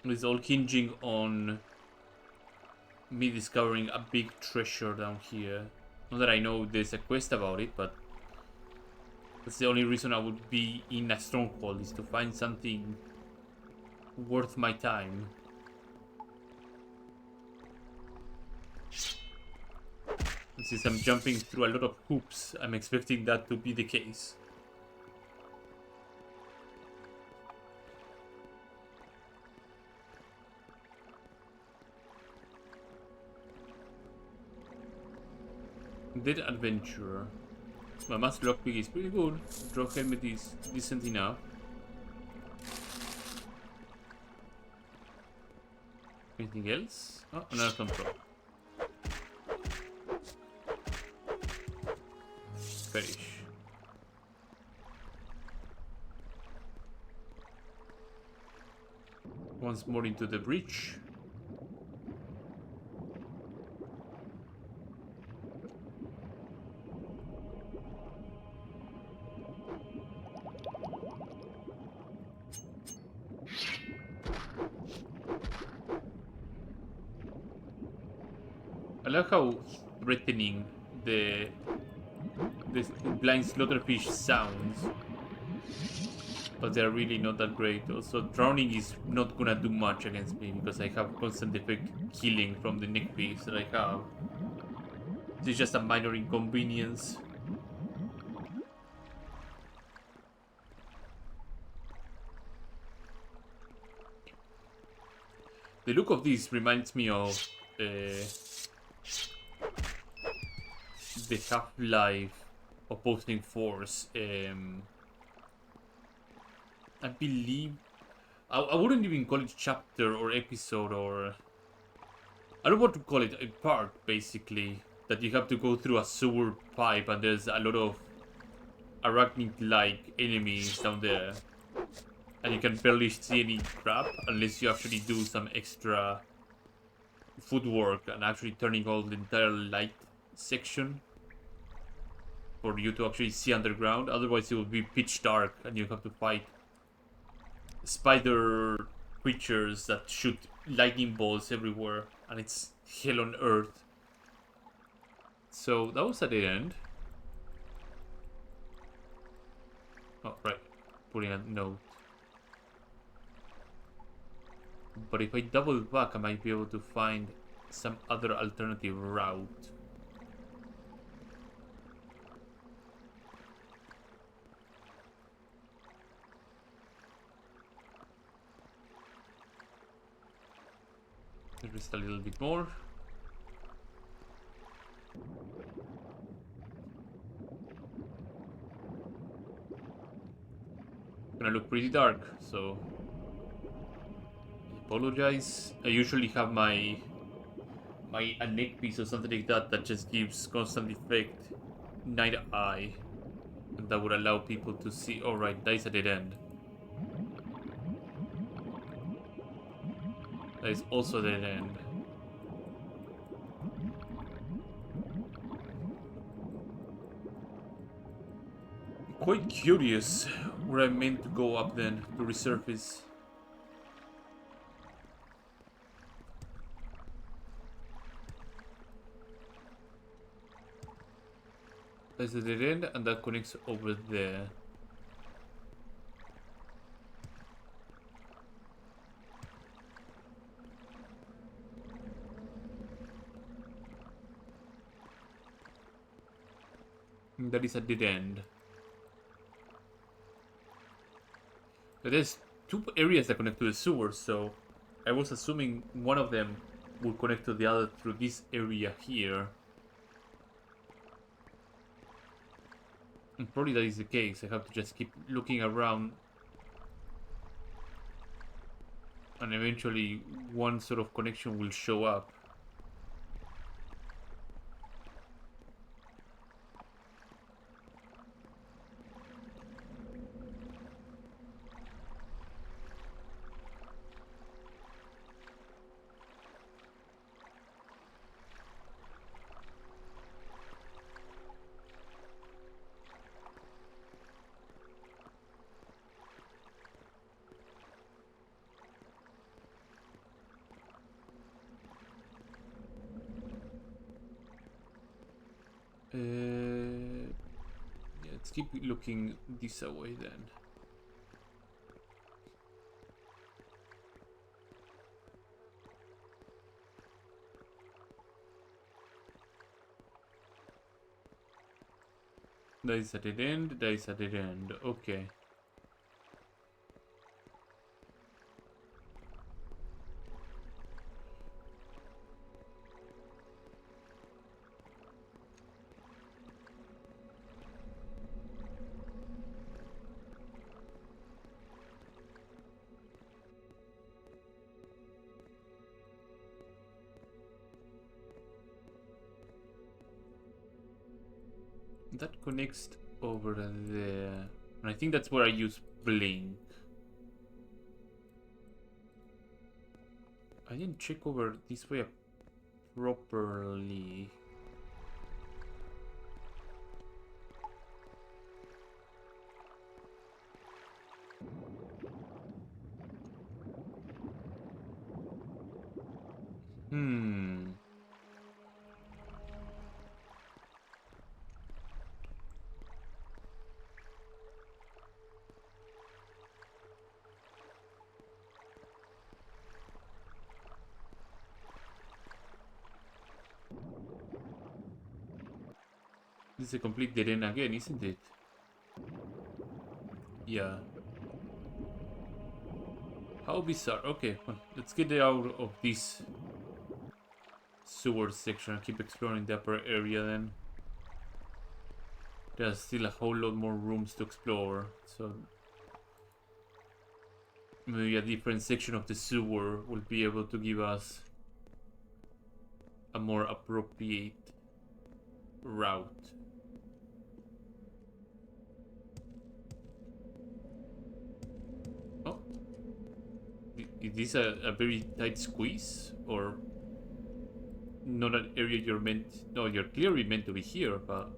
It's all hinging on me discovering a big treasure down here. Not that I know there's a quest about it, but that's the only reason I would be in a stronghold, is to find something worth my time. And since I'm jumping through a lot of hoops, I'm expecting that to be the case. Dead Adventurer. My master lockpick is pretty good. Draw helmet is decent enough. Anything else? Oh, another control. Perish. Once more into the breach. I love how threatening the blind slaughterfish sounds, but they're really not that great. Also, drowning is not gonna do much against me because I have constant effect killing from the neck piece that I have. It's just a minor inconvenience. The look of this reminds me of the Half-Life opposing force. I believe I wouldn't even call it chapter or episode, or I don't want to call it a part, basically, that you have to go through a sewer pipe and there's a lot of arachnid-like enemies down there, and you can barely see any crap unless you actually do some extra footwork and actually turning on the entire light section for you to actually see underground. Otherwise it will be pitch dark and you have to fight spider creatures that shoot lightning bolts everywhere, and it's hell on earth. So that was at the end. Oh, right. Putting a note. But if I double back, I might be able to find some other alternative route. Just a little bit more. Gonna look pretty dark, so I apologize. I usually have my a neck piece or something like that just gives constant effect night eye, and that would allow people to see. All right, that is a dead end. That is also dead end. Quite curious where I meant to go up then to resurface. There's a dead end and that connects over there. And that is a dead end. But there's two areas that connect to the sewer, so I was assuming one of them would connect to the other through this area here. And probably that is the case. I have to just keep looking around. And eventually one sort of connection will show up. Yeah, let's keep looking this way then. That is a dead end, that is a dead end, okay. That connects over there. And I think that's where I use blink. I didn't check over this way properly. This is a complete dead end again, isn't it? Yeah. How bizarre. Okay, well, let's get out of this sewer section and keep exploring the upper area then. There's still a whole lot more rooms to explore, so maybe a different section of the sewer will be able to give us a more appropriate route. Oh, is this a very tight squeeze, or not an area you're meant? No, you're clearly meant to be here, but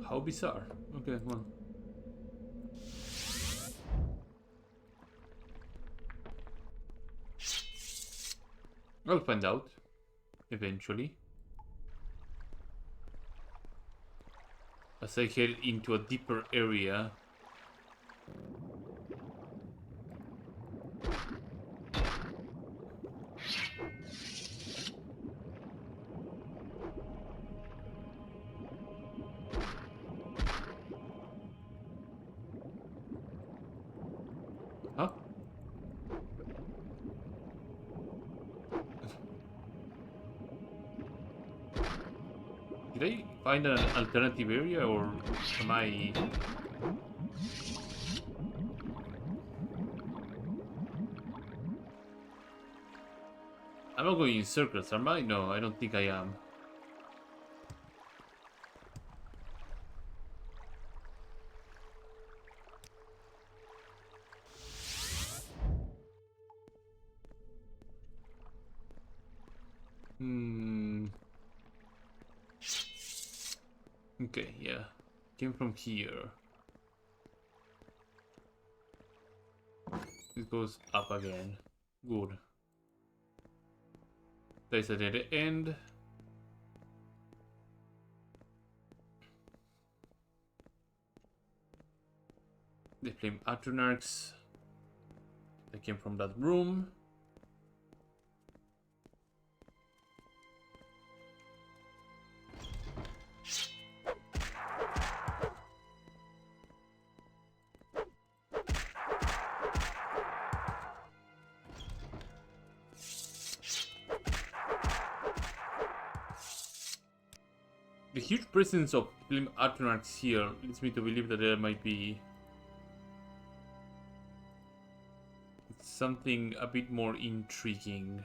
how bizarre. Okay, well. I'll find out eventually. As I head into a deeper area. Huh? Did I find an alternative area, or am I... I'm not going in circles, am I? No, I don't think I am. Okay, yeah. Came from here. It goes up again. Good. There's a dead end. The flame atronarchs. They came from that room. The huge presence of flame atronarchs here leads me to believe that there might be something a bit more intriguing.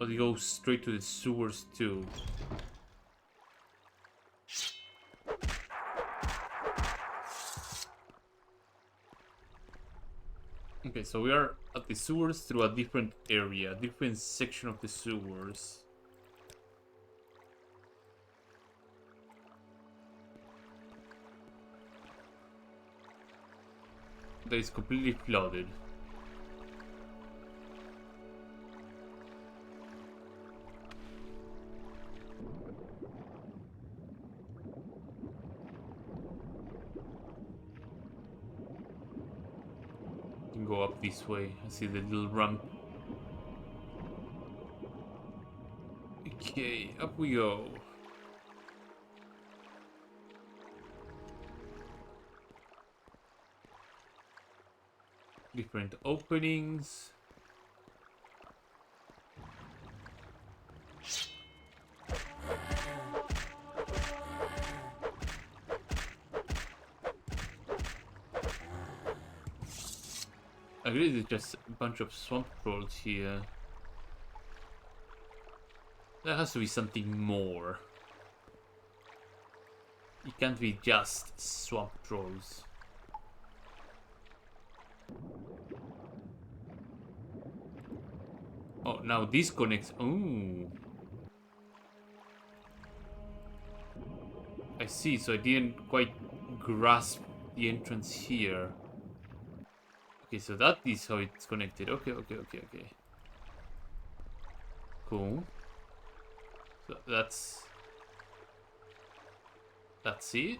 Or they go straight to the sewers too. Okay, so we are at the sewers through a different area, a different section of the sewers. That is completely flooded. Can go up this way. I see the little ramp. Okay, up we go. Different openings. I guess it's just a bunch of swamp trolls here. There has to be something more. It can't be just swamp trolls. Oh, now this connects. Oh, I see. So I didn't quite grasp the entrance here. Okay, so that is how it's connected. Okay. Cool. So that's it.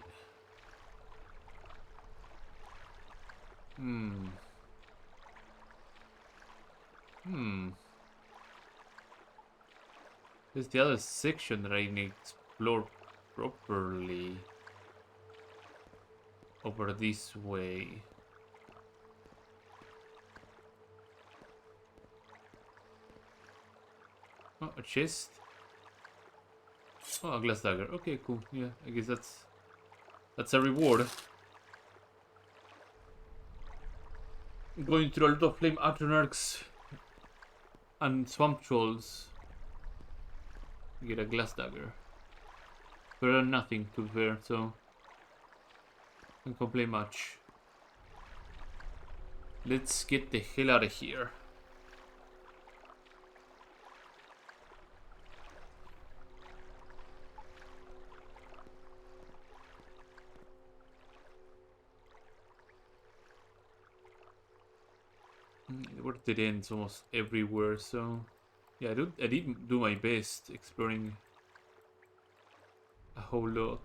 There's the other section that I need to explore properly. Over this way. Oh, a chest. Oh, a glass dagger. Okay, cool. Yeah, I guess that's a reward. Going through a lot of flame atronarchs and swamp trolls. Get a glass dagger. Better than nothing, to be fair, so can't complain much. Let's get the hell out of here. It worked it ends almost everywhere, so yeah, I did do my best exploring a whole lot.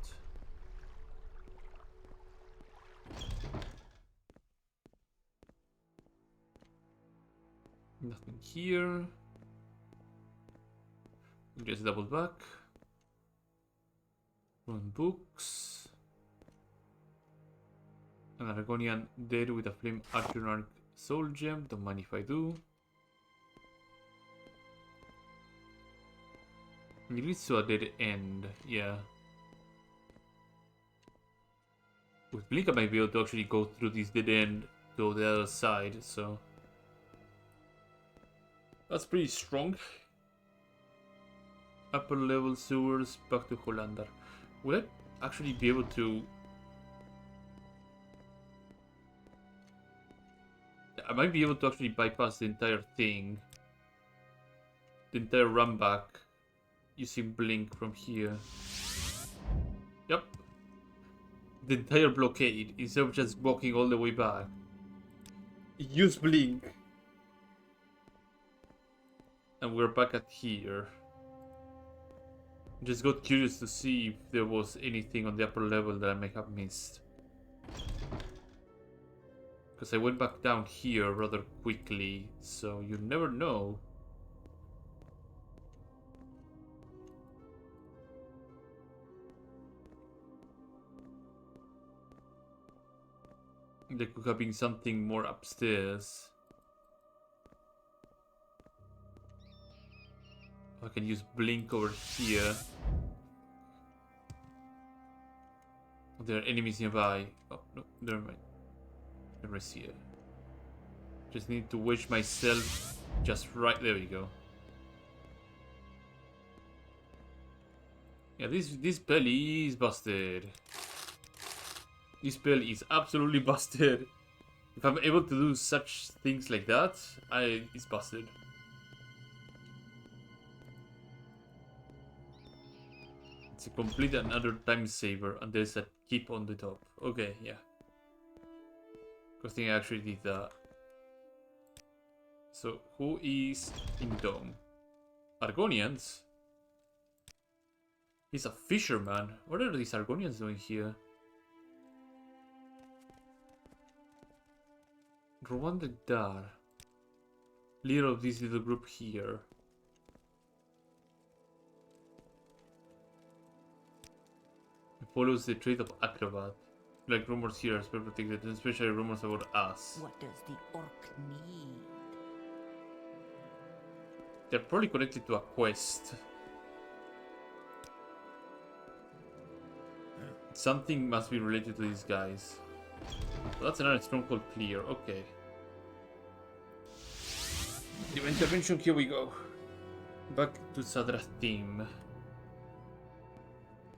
Nothing here. Just double back. Run books. An Argonian dead with a flame atronarch soul gem. Don't mind if I do. It leads to a dead end, yeah. With Blink I might be able to actually go through this dead end to the other side, so that's pretty strong. Upper level sewers back to Hollander. Will I actually be able to... I might be able to actually bypass the entire thing. the entire run back using Blink from here. Yep. The entire blockade, instead of just walking all the way back. Use Blink. And we're back at here. Just got curious to see if there was anything on the upper level that I may have missed. Because I went back down here rather quickly, so you never know. There could have been something more upstairs. I can use Blink over here. There are enemies nearby. Oh, no, never mind. Never see it. Just need to wedge myself just right. There we go. Yeah, this belly is busted. This spell is absolutely busted. If I'm able to do such things like that, it's busted. It's a complete another time saver, and there's a keep on the top. Okay, yeah. Good thing I actually did that. So, who is in the dome? Argonians? He's a fisherman. What are these Argonians doing here? Rwanda Dar, leader of this little group here. He follows the trait of acrobat. Like rumors here are well protected, especially rumors about us. What does the orc need? They're probably connected to a quest. Something must be related to these guys. So that's another stronghold clear, okay. The intervention, here we go. Back to Sadra's team.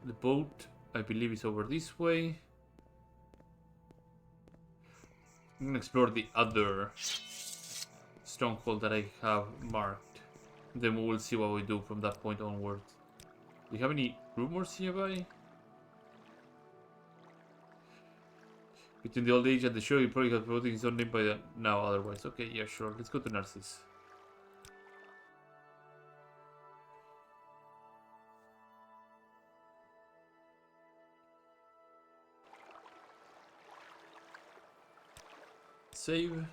The boat, I believe, is over this way. I'm gonna explore the other stronghold that I have marked. Then we will see what we do from that point onwards. Do you have any rumors nearby? Between the old age and the show, he probably has voted his own name by now otherwise. Okay, yeah, sure. Let's go to Narcissus. Save.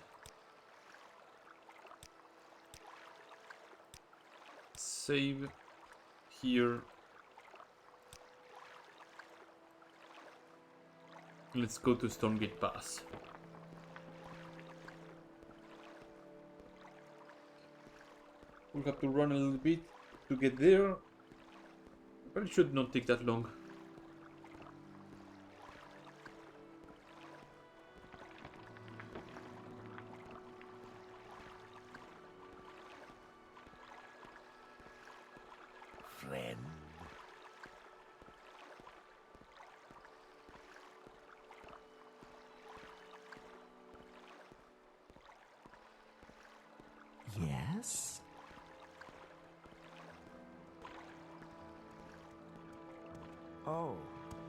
Save. Here. Let's go to Stormgate Pass. We'll have to run a little bit to get there. But it should not take that long. Friend. Yes? Oh,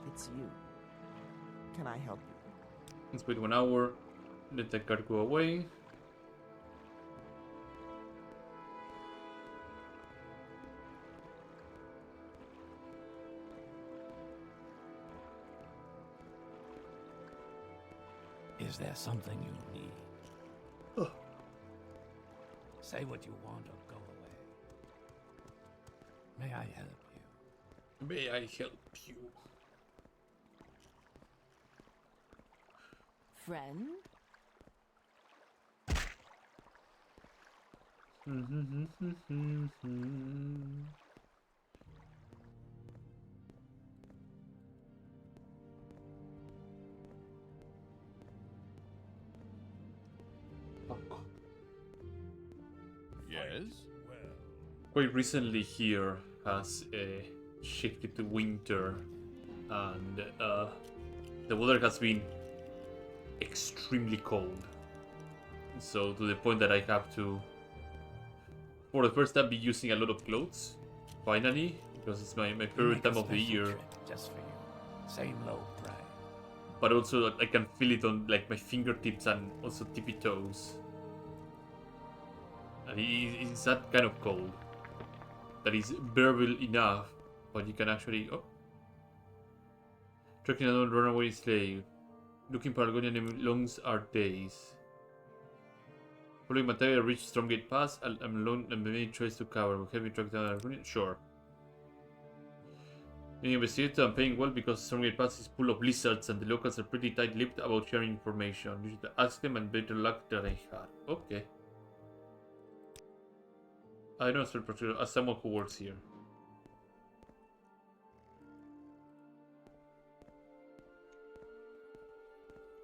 it's you. Can I help you? Let's wait 1 hour. Let the card go away. Is there something you need? Oh. Say what you want or go away. May I help you? May I help you? Friend? Yes? Quite recently here has shifted to winter, and the weather has been extremely cold. So to the point that I have to for the first time be using a lot of clothes. Finally, because it's my favorite time of the year. Just for you. Same low price. But also I can feel it on like my fingertips and also tippy toes. And it's that kind of cold that is bearable enough, but you can actually tracking another runaway slave. Looking for Argonian longs our days. Following material reach Stormgate Pass, I'm alone and made choice to cover. Will help me track down Argonian? Sure. Being investigator, I'm paying well because Stormgate Pass is full of lizards and the locals are pretty tight-lipped about sharing information. You should ask them and better luck than I had. Okay. I know as someone who works here.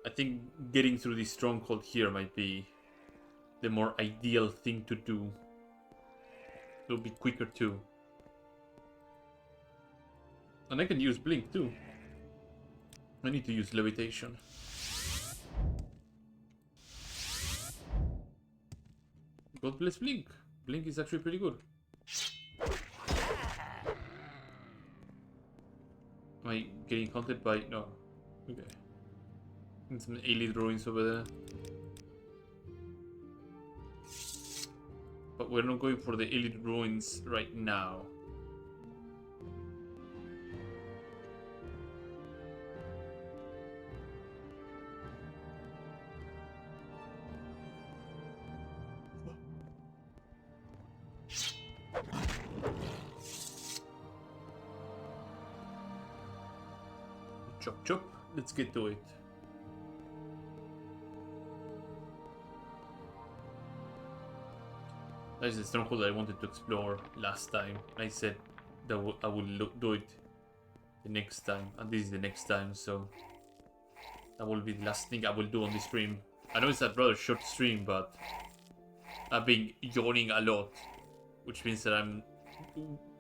I think getting through this stronghold here might be the more ideal thing to do. It'll be quicker too. And I can use Blink too. I need to use Levitation. God bless Blink. Blink is actually pretty good. Am I getting haunted by... No. Okay. And some elite ruins over there. But we're not going for the elite ruins right now. Chop chop, let's get to it. That's the stronghold I wanted to explore last time. I said that I will do it the next time, and this is the next time, so that will be the last thing I will do on this stream. I know it's a rather short stream, but I've been yawning a lot, which means that I'm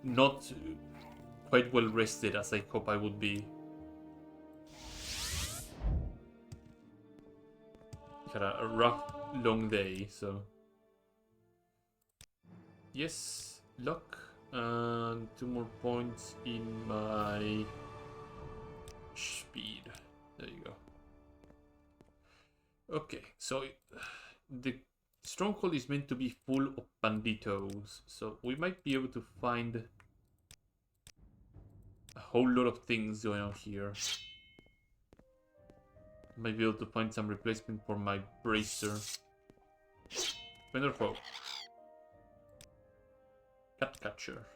not quite well rested as I hope I would be. Had a rough, long day, so... Yes, luck, and 2 more points in my speed. There you go. Okay, so the stronghold is meant to be full of banditos, so we might be able to find a whole lot of things going on here. Might be able to find some replacement for my bracer. Wonderful. Cat catcher.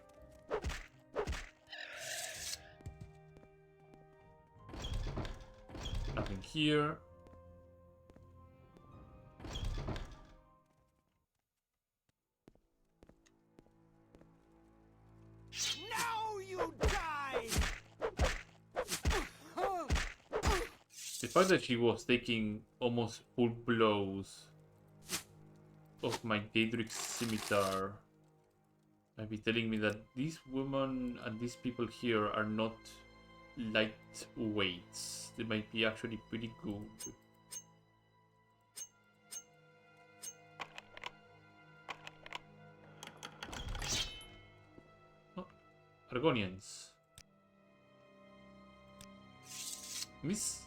Nothing here. Now you die! The fact that she was taking almost full blows of my Daedric scimitar might be telling me that these women and these people here are not lightweights. They might be actually pretty good. Oh, Argonians. This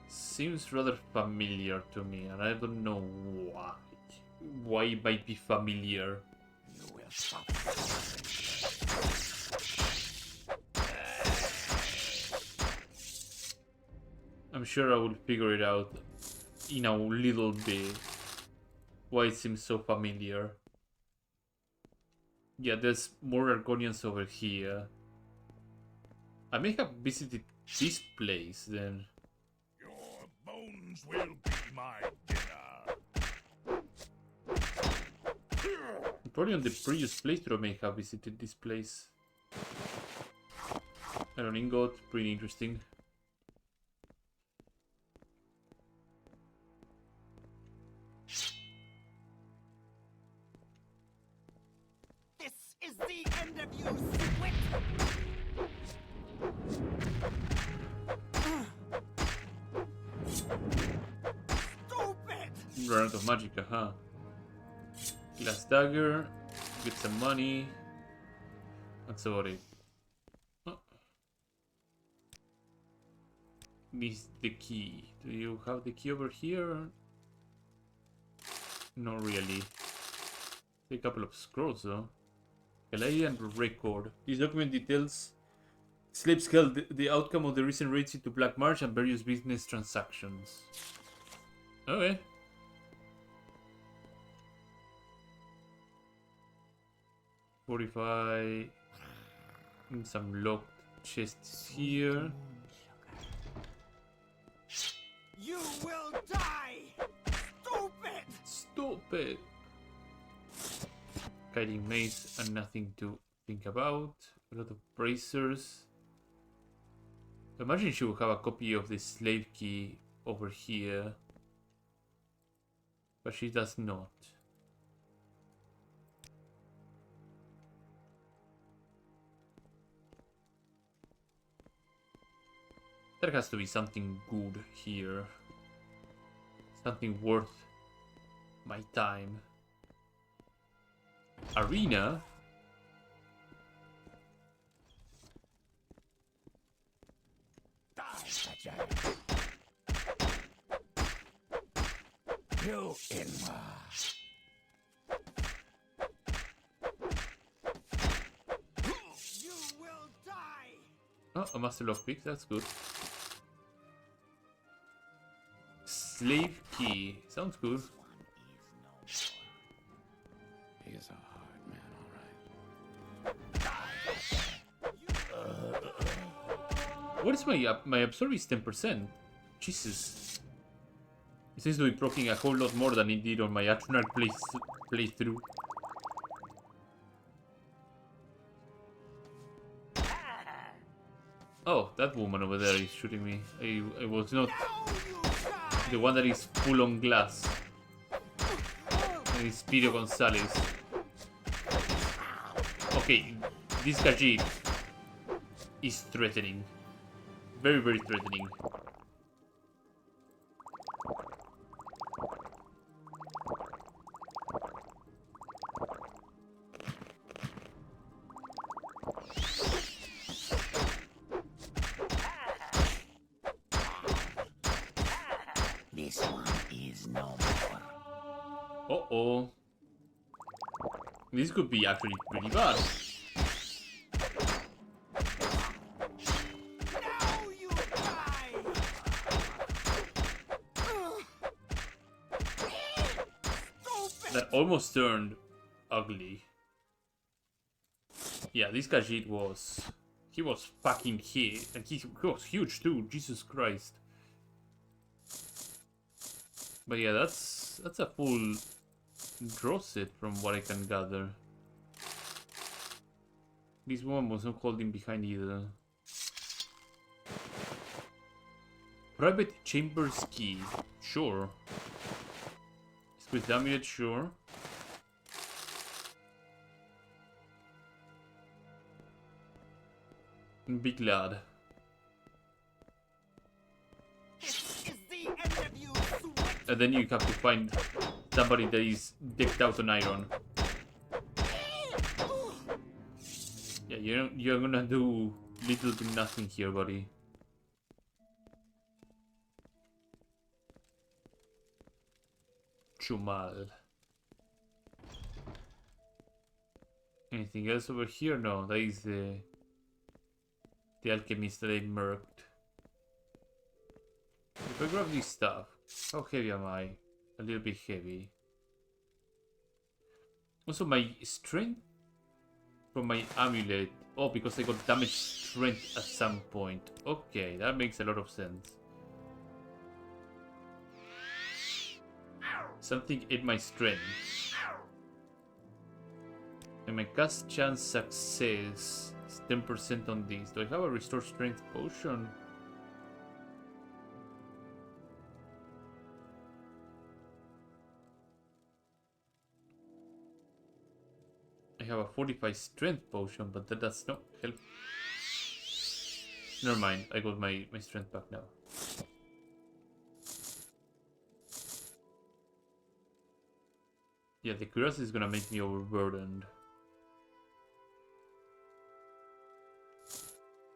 seems rather familiar to me, and I don't know why. Why it might be familiar. You will stop. I'm sure I will figure it out in a little bit. Why it seems so familiar. Yeah, there's more Argonians over here. I may have visited this place then. Your bones will be my dinner. Probably on the previous playthrough I may have visited this place. Iron ingot, pretty interesting. This is the end of you, Squid! Stupid! Run out of magic, huh? Glass dagger. Get some money. That's about it. Oh. Needs the key. Do you have the key over here? Not really. A couple of scrolls though. Galarian record. This document details slaves held the outcome of the recent raids into Black March and various business transactions. Okay. $45. Some locked chests here. You will die! Stupid! Stupid! Guiding mace and nothing to think about. A lot of bracers. Imagine she would have a copy of the slave key over here. But she does not. There has to be something good here. Something worth my time. Arena? You in You will die! Oh, a master lockpick, that's good. Slave key, sounds good. He is a hard man, all right. What is my absorb is 10%? Jesus. It seems to be proccing a whole lot more than it did on my Atronach playthrough. Oh, that woman over there is shooting me. I was not the one that is full on glass. It's Pirio Gonzalez. Okay, this Khajiit is threatening. Very, very threatening. This one is no more. Uh-oh. This could be actually pretty bad. Now you die! Stupid! That almost turned ugly. Yeah, this Khajiit was... He was fucking hit. And he was huge too, Jesus Christ. But yeah, that's a full draw set from what I can gather. This one was not holding behind either. Private chambers key, sure. With amulet, sure. Be glad. Is the end of you, sweat? And then you have to find somebody that is decked out on iron. Yeah, you're gonna do little to nothing here, buddy. Chumal. Anything else over here? No, that is the alchemist that I murked. If I grab this stuff, how heavy am I? A little bit heavy. Also, my strength from my amulet. Oh, because I got damage strength at some point. Okay, that makes a lot of sense. Something ate my strength. And my cast chance success is 10% on this. Do I have a restore strength potion? I have a 45 strength potion, but that does not help. Never mind, I got my strength back now. Yeah, the grass is gonna make me overburdened.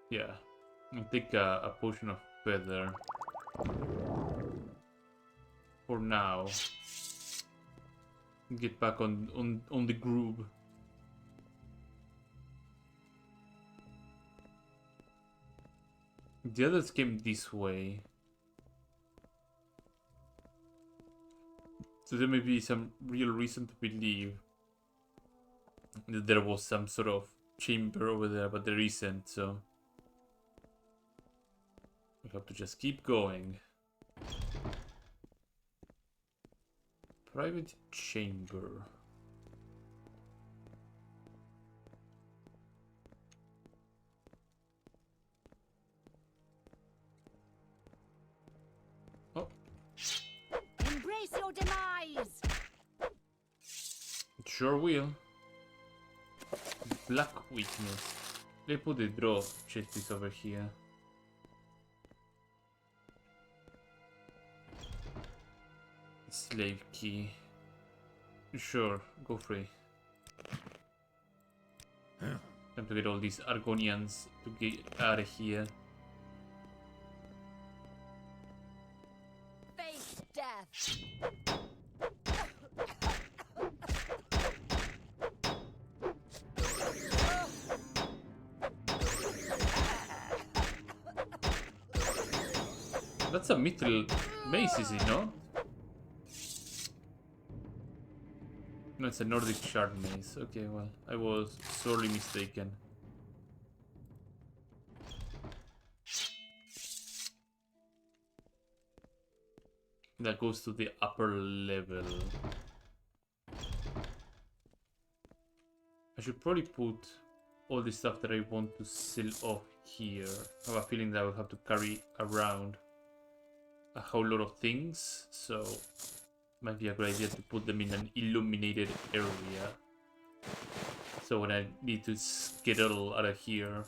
Yeah. I'll take a potion of feather. For now. Get back on the groove. The others came this way. So there may be some real reason to believe that there was some sort of chamber over there, but there isn't, so we have to just keep going. Private chamber. Oh, Embrace your demise! it sure will. Black weakness. They put the draw chest is over here. Slave key. Sure, go free. Time to get all these Argonians to get out of here. Face death! That's a mithril mace, is it not? No, it's a Nordic shard mace. Okay, well, I was sorely mistaken. That goes to the upper level. I should probably put all the stuff that I want to sell off here. I have a feeling that I will have to carry around a whole lot of things, so might be a good idea to put them in an illuminated area. So when I need to skedaddle out of here,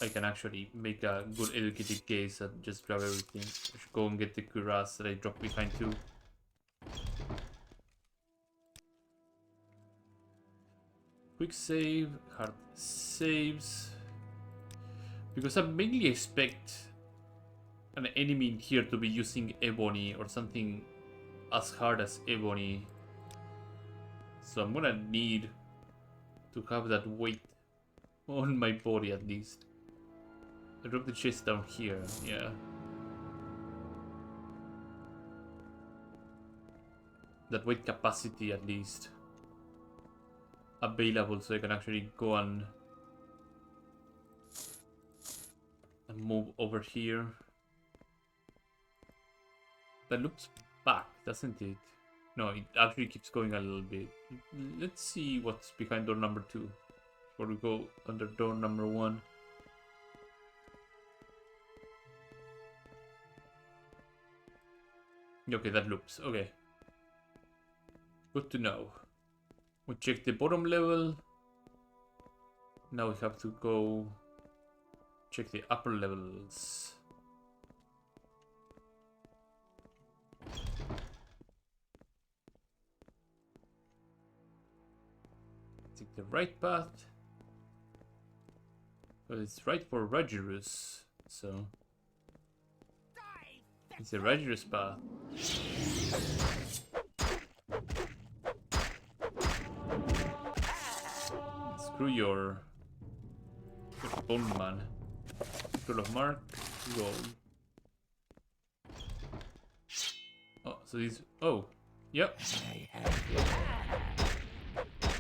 I can actually make a good educated case and just grab everything. I should go and get the cuirass that I dropped behind too. Quick save, hard saves. Because I mainly expect an enemy in here to be using ebony or something as hard as ebony. So I'm gonna need to have that weight on my body at least. I dropped the chest down here, yeah. That weight capacity at least available so I can actually go and move over here. That looks back, doesn't it? No, it actually keeps going a little bit. Let's see what's behind door number 2 before we go under door number 1. Okay, that loops. Okay. Good to know. We check the bottom level. Now we have to go check the upper levels. Take the right path. Well, it's right for Ragirus, so it's a Ragirus path. Screw your bone man. Scroll of Mark, gold. Oh, so these. Oh, yep.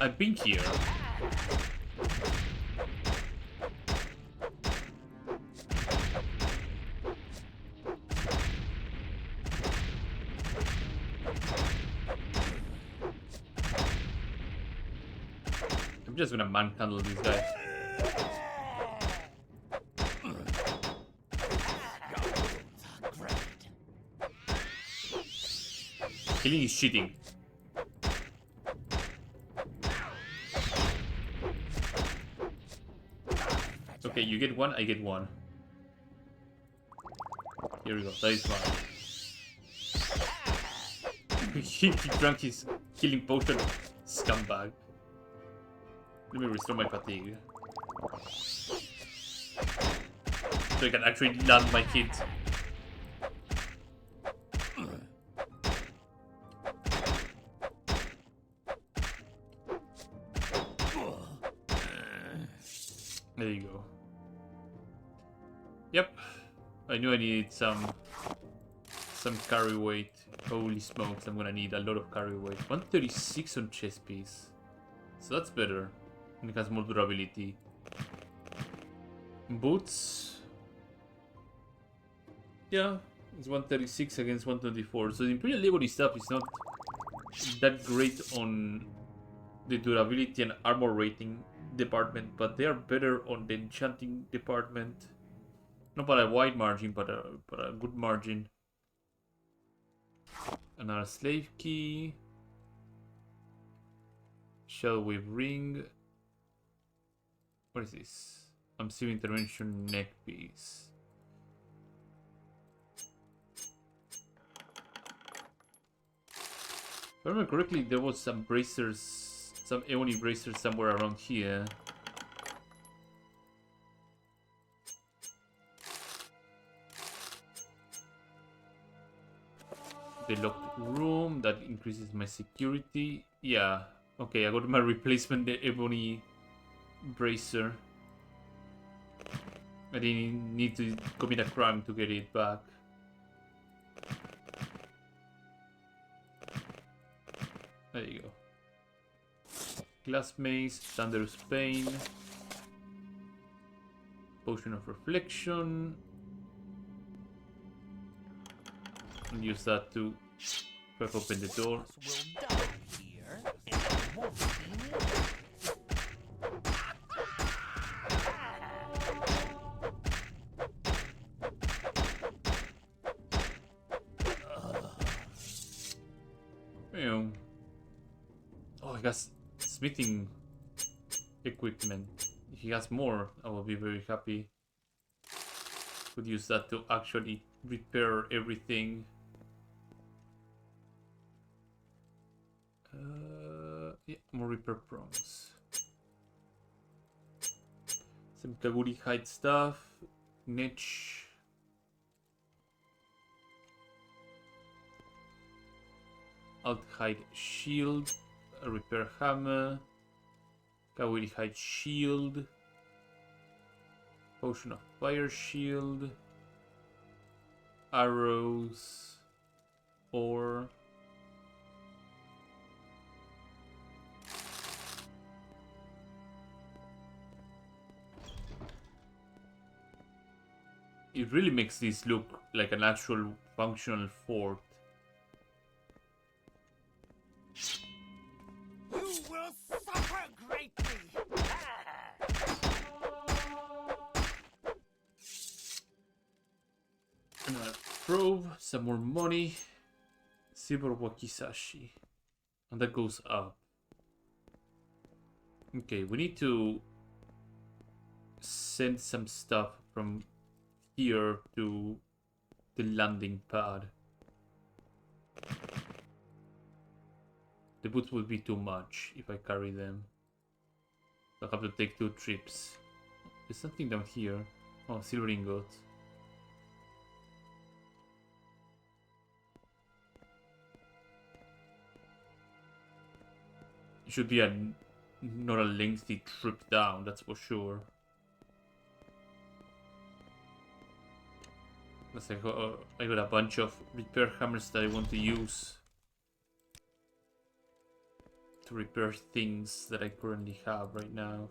I've been here. I'm just gonna manhandle these guys. Killing is cheating. Okay, you get one, I get one. Here we go, that is one. He drank his killing potion, scumbag. Let me restore my fatigue. So I can actually land my hit. There you go. Yep. I knew I needed some carry weight. Holy smokes, I'm gonna need a lot of carry weight. 136 on chest piece. So that's better. And it has more durability. Boots. Yeah, it's 136 against 124. So the Imperial Livery stuff is not that great on the durability and armor rating department, but they are better on the enchanting department. Not by a wide margin, but a good margin. Another slave key. Shellwave ring. What is this? Amsive intervention neck piece. If I remember correctly, there was some bracers, some Ebony bracers somewhere around here. The locked room, that increases my security. Yeah, okay, I got my replacement, the Ebony bracer. I didn't need to commit a crime to get it back. There you go. Glass mace, thunderous pain, potion of reflection. And use that to crack open the door. Will die here, and it won't be me. Ew. Oh, he has smithing equipment. If he has more, I will be very happy. Could use that to actually repair everything. Yeah, more repair prongs. Some Kaguri hide stuff. Niche. Alt hide shield. A repair hammer. Kaguri hide shield. Potion of fire shield. Arrows. Ore. It really makes this look like an actual functional fort. You will suffer greatly. Probe, some more money. Silver wakizashi. And that goes up. Okay, we need to send some stuff from here to the landing pad. The boots will be too much if I carry them. I'll have to take 2 trips. There's something down here. Oh, silver ingot. It should be not a lengthy trip down, that's for sure. I got a bunch of repair hammers that I want to use to repair things that I currently have right now.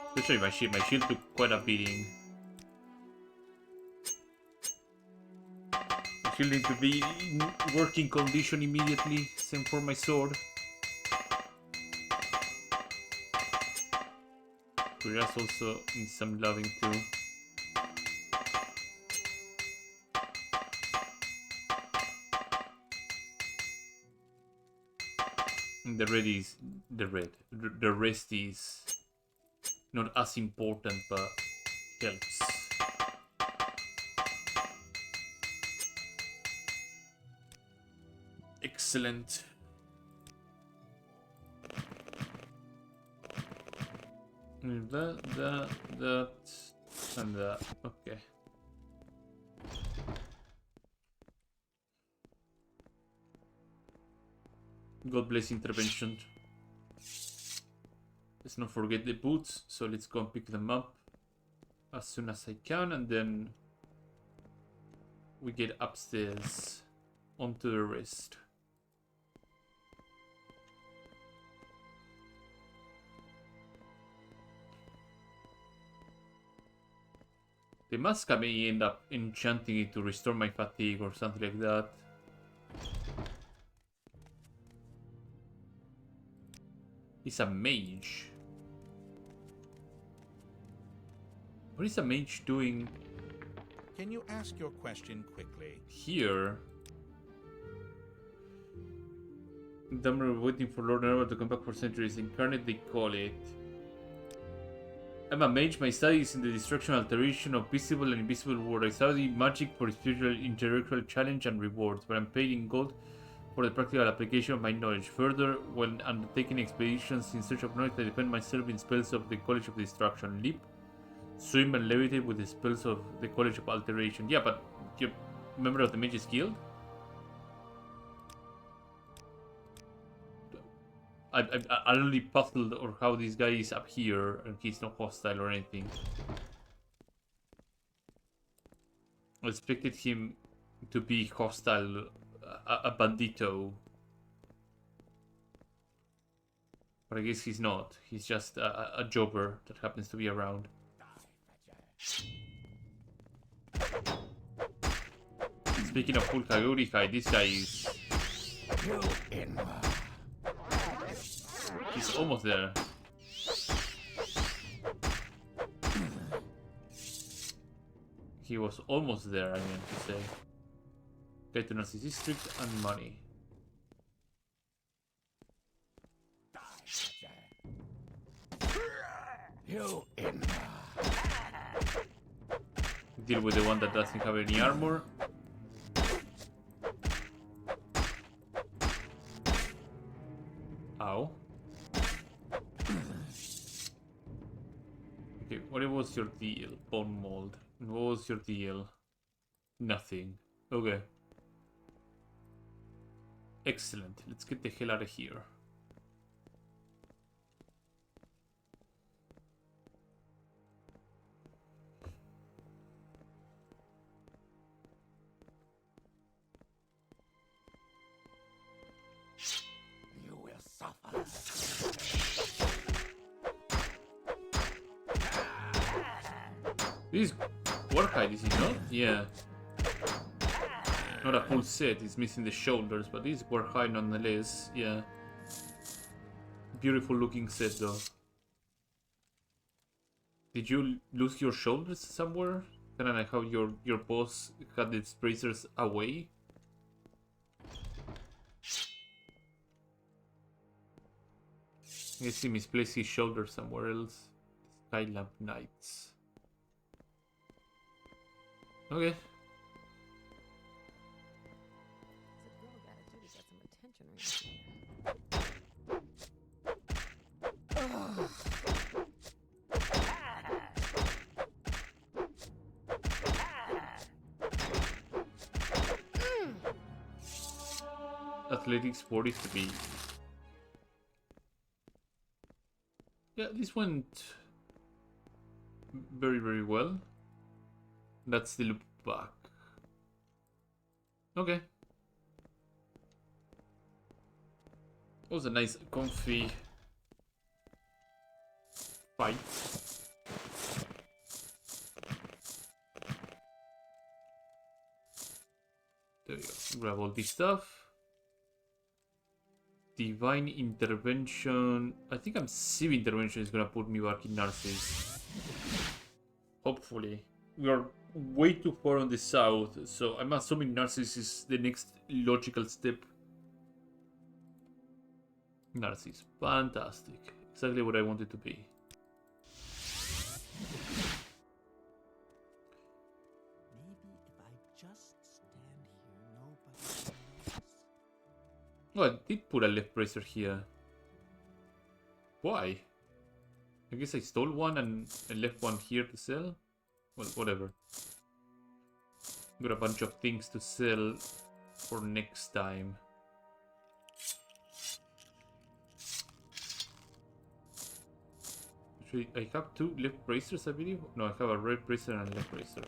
Especially my shield. My shield took quite a beating. My shield need to be in working condition immediately. Same for my sword. Kuras also needs some loving too. And the rest is not as important, but helps. Excellent. That, and that. Okay. God bless intervention. Let's not forget the boots, so let's go and pick them up as soon as I can, and then we get upstairs onto the rest. The mask I may end up enchanting it to restore my fatigue or something like that. He's a mage. What is a mage doing Can you ask your question quickly? here? Tamriel waiting for Lord Nerva to come back for centuries. Incarnate, they call it. I'm a mage. My study is in the destruction and alteration of visible and invisible world. I study magic for spiritual, intellectual challenge and rewards, but I'm paid in gold for the practical application of my knowledge. Further, when undertaking expeditions in search of knowledge, I defend myself in spells of the College of Destruction. Leap, swim, and levitate with the spells of the College of Alteration. Yeah, but you're a member of the Mages Guild? I'm really puzzled or how this guy is up here and he's not hostile or anything. I expected him to be hostile, a bandito. But I guess he's not. He's just a jobber that happens to be around. Speaking of Hulkagurihai, this guy is... He's almost there. He was almost there, I meant to say. Get to Narcissus District and money. Deal with the one that doesn't have any armor. Ow. Okay, what was your deal? Bone mold. What was your deal? Nothing. Okay. Excellent. Let's get the hell out of here. You will suffer. This is Warhide, is it not? Yeah. Not a full set, it's missing the shoulders, but this is Warhide nonetheless, yeah. Beautiful looking set though. Did you lose your shoulders somewhere? Kind of like how your boss had its bracers away? I guess he misplaced his shoulder somewhere else. Skylamp Knights. Okay. Athletics 40 to be. Yeah, this went very, very well. That's the loop back. Okay. It was a nice, comfy fight. There you go. Grab all this stuff. Divine Intervention. I think Civ Intervention is gonna put me back in Narcissus. Hopefully. We are way too far on the south, so I'm assuming Narcissus is the next logical step. Narcissus. Fantastic. Exactly what I wanted to be. Maybe if I just stand here, nobody will notice. Oh, I did put a left bracer here. Why? I guess I stole one and I left one here to sell. Well, whatever. Got a bunch of things to sell for next time. Actually, I have 2 left bracers, I believe. No, I have a red bracer and a left bracer.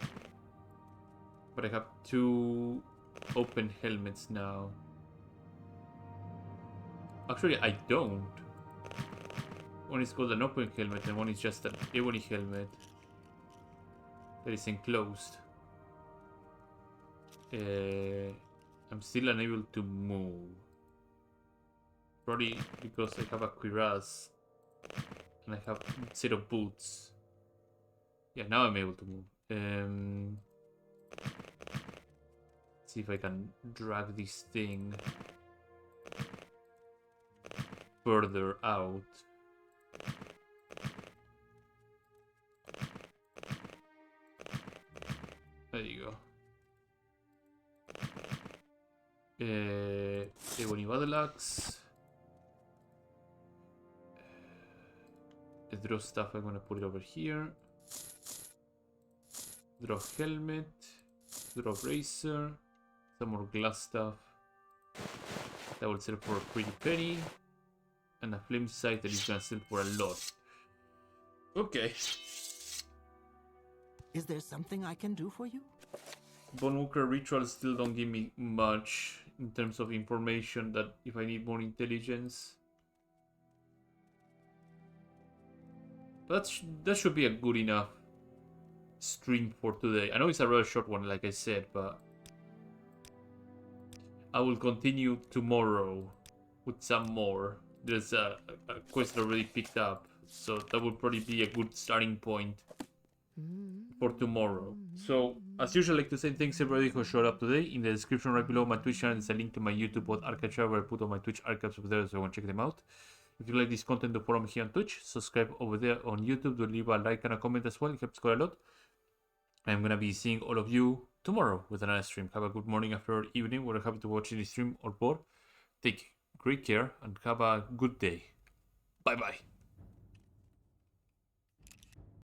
But I have 2 open helmets now. Actually, I don't. One is called an open helmet and one is just an ebony helmet that is enclosed. I'm still unable to move. Probably because I have a cuirass and I have a set of boots. Yeah, now I'm able to move. See if I can drag this thing further out. There you go. Ebony battle axe. The draw stuff, I'm gonna put it over here. Draw helmet. Draw bracer. Some more glass stuff. That will sell for a pretty penny. And a flame sight that is gonna sell for a lot. Okay. Is there something I can do for you? Bonewalker rituals still don't give me much in terms of information that if I need more intelligence. But that should be a good enough stream for today. I know it's a rather short one, like I said, but I will continue tomorrow with some more. There's a quest already picked up, so that would probably be a good starting point for tomorrow. So, as usual, I'd like to say thanks everybody who showed up today. In the description right below my Twitch channel is a link to my YouTube both archive where I put all my Twitch archives over there, so I want to check them out. If you like this content, do follow me here on Twitch, subscribe over there on YouTube, do leave a like and a comment as well, it helps quite a lot. I'm gonna be seeing all of you tomorrow with another stream. Have a good morning, afternoon, evening, whatever happy to watch this stream or both. Take great care and have a good day. Bye bye.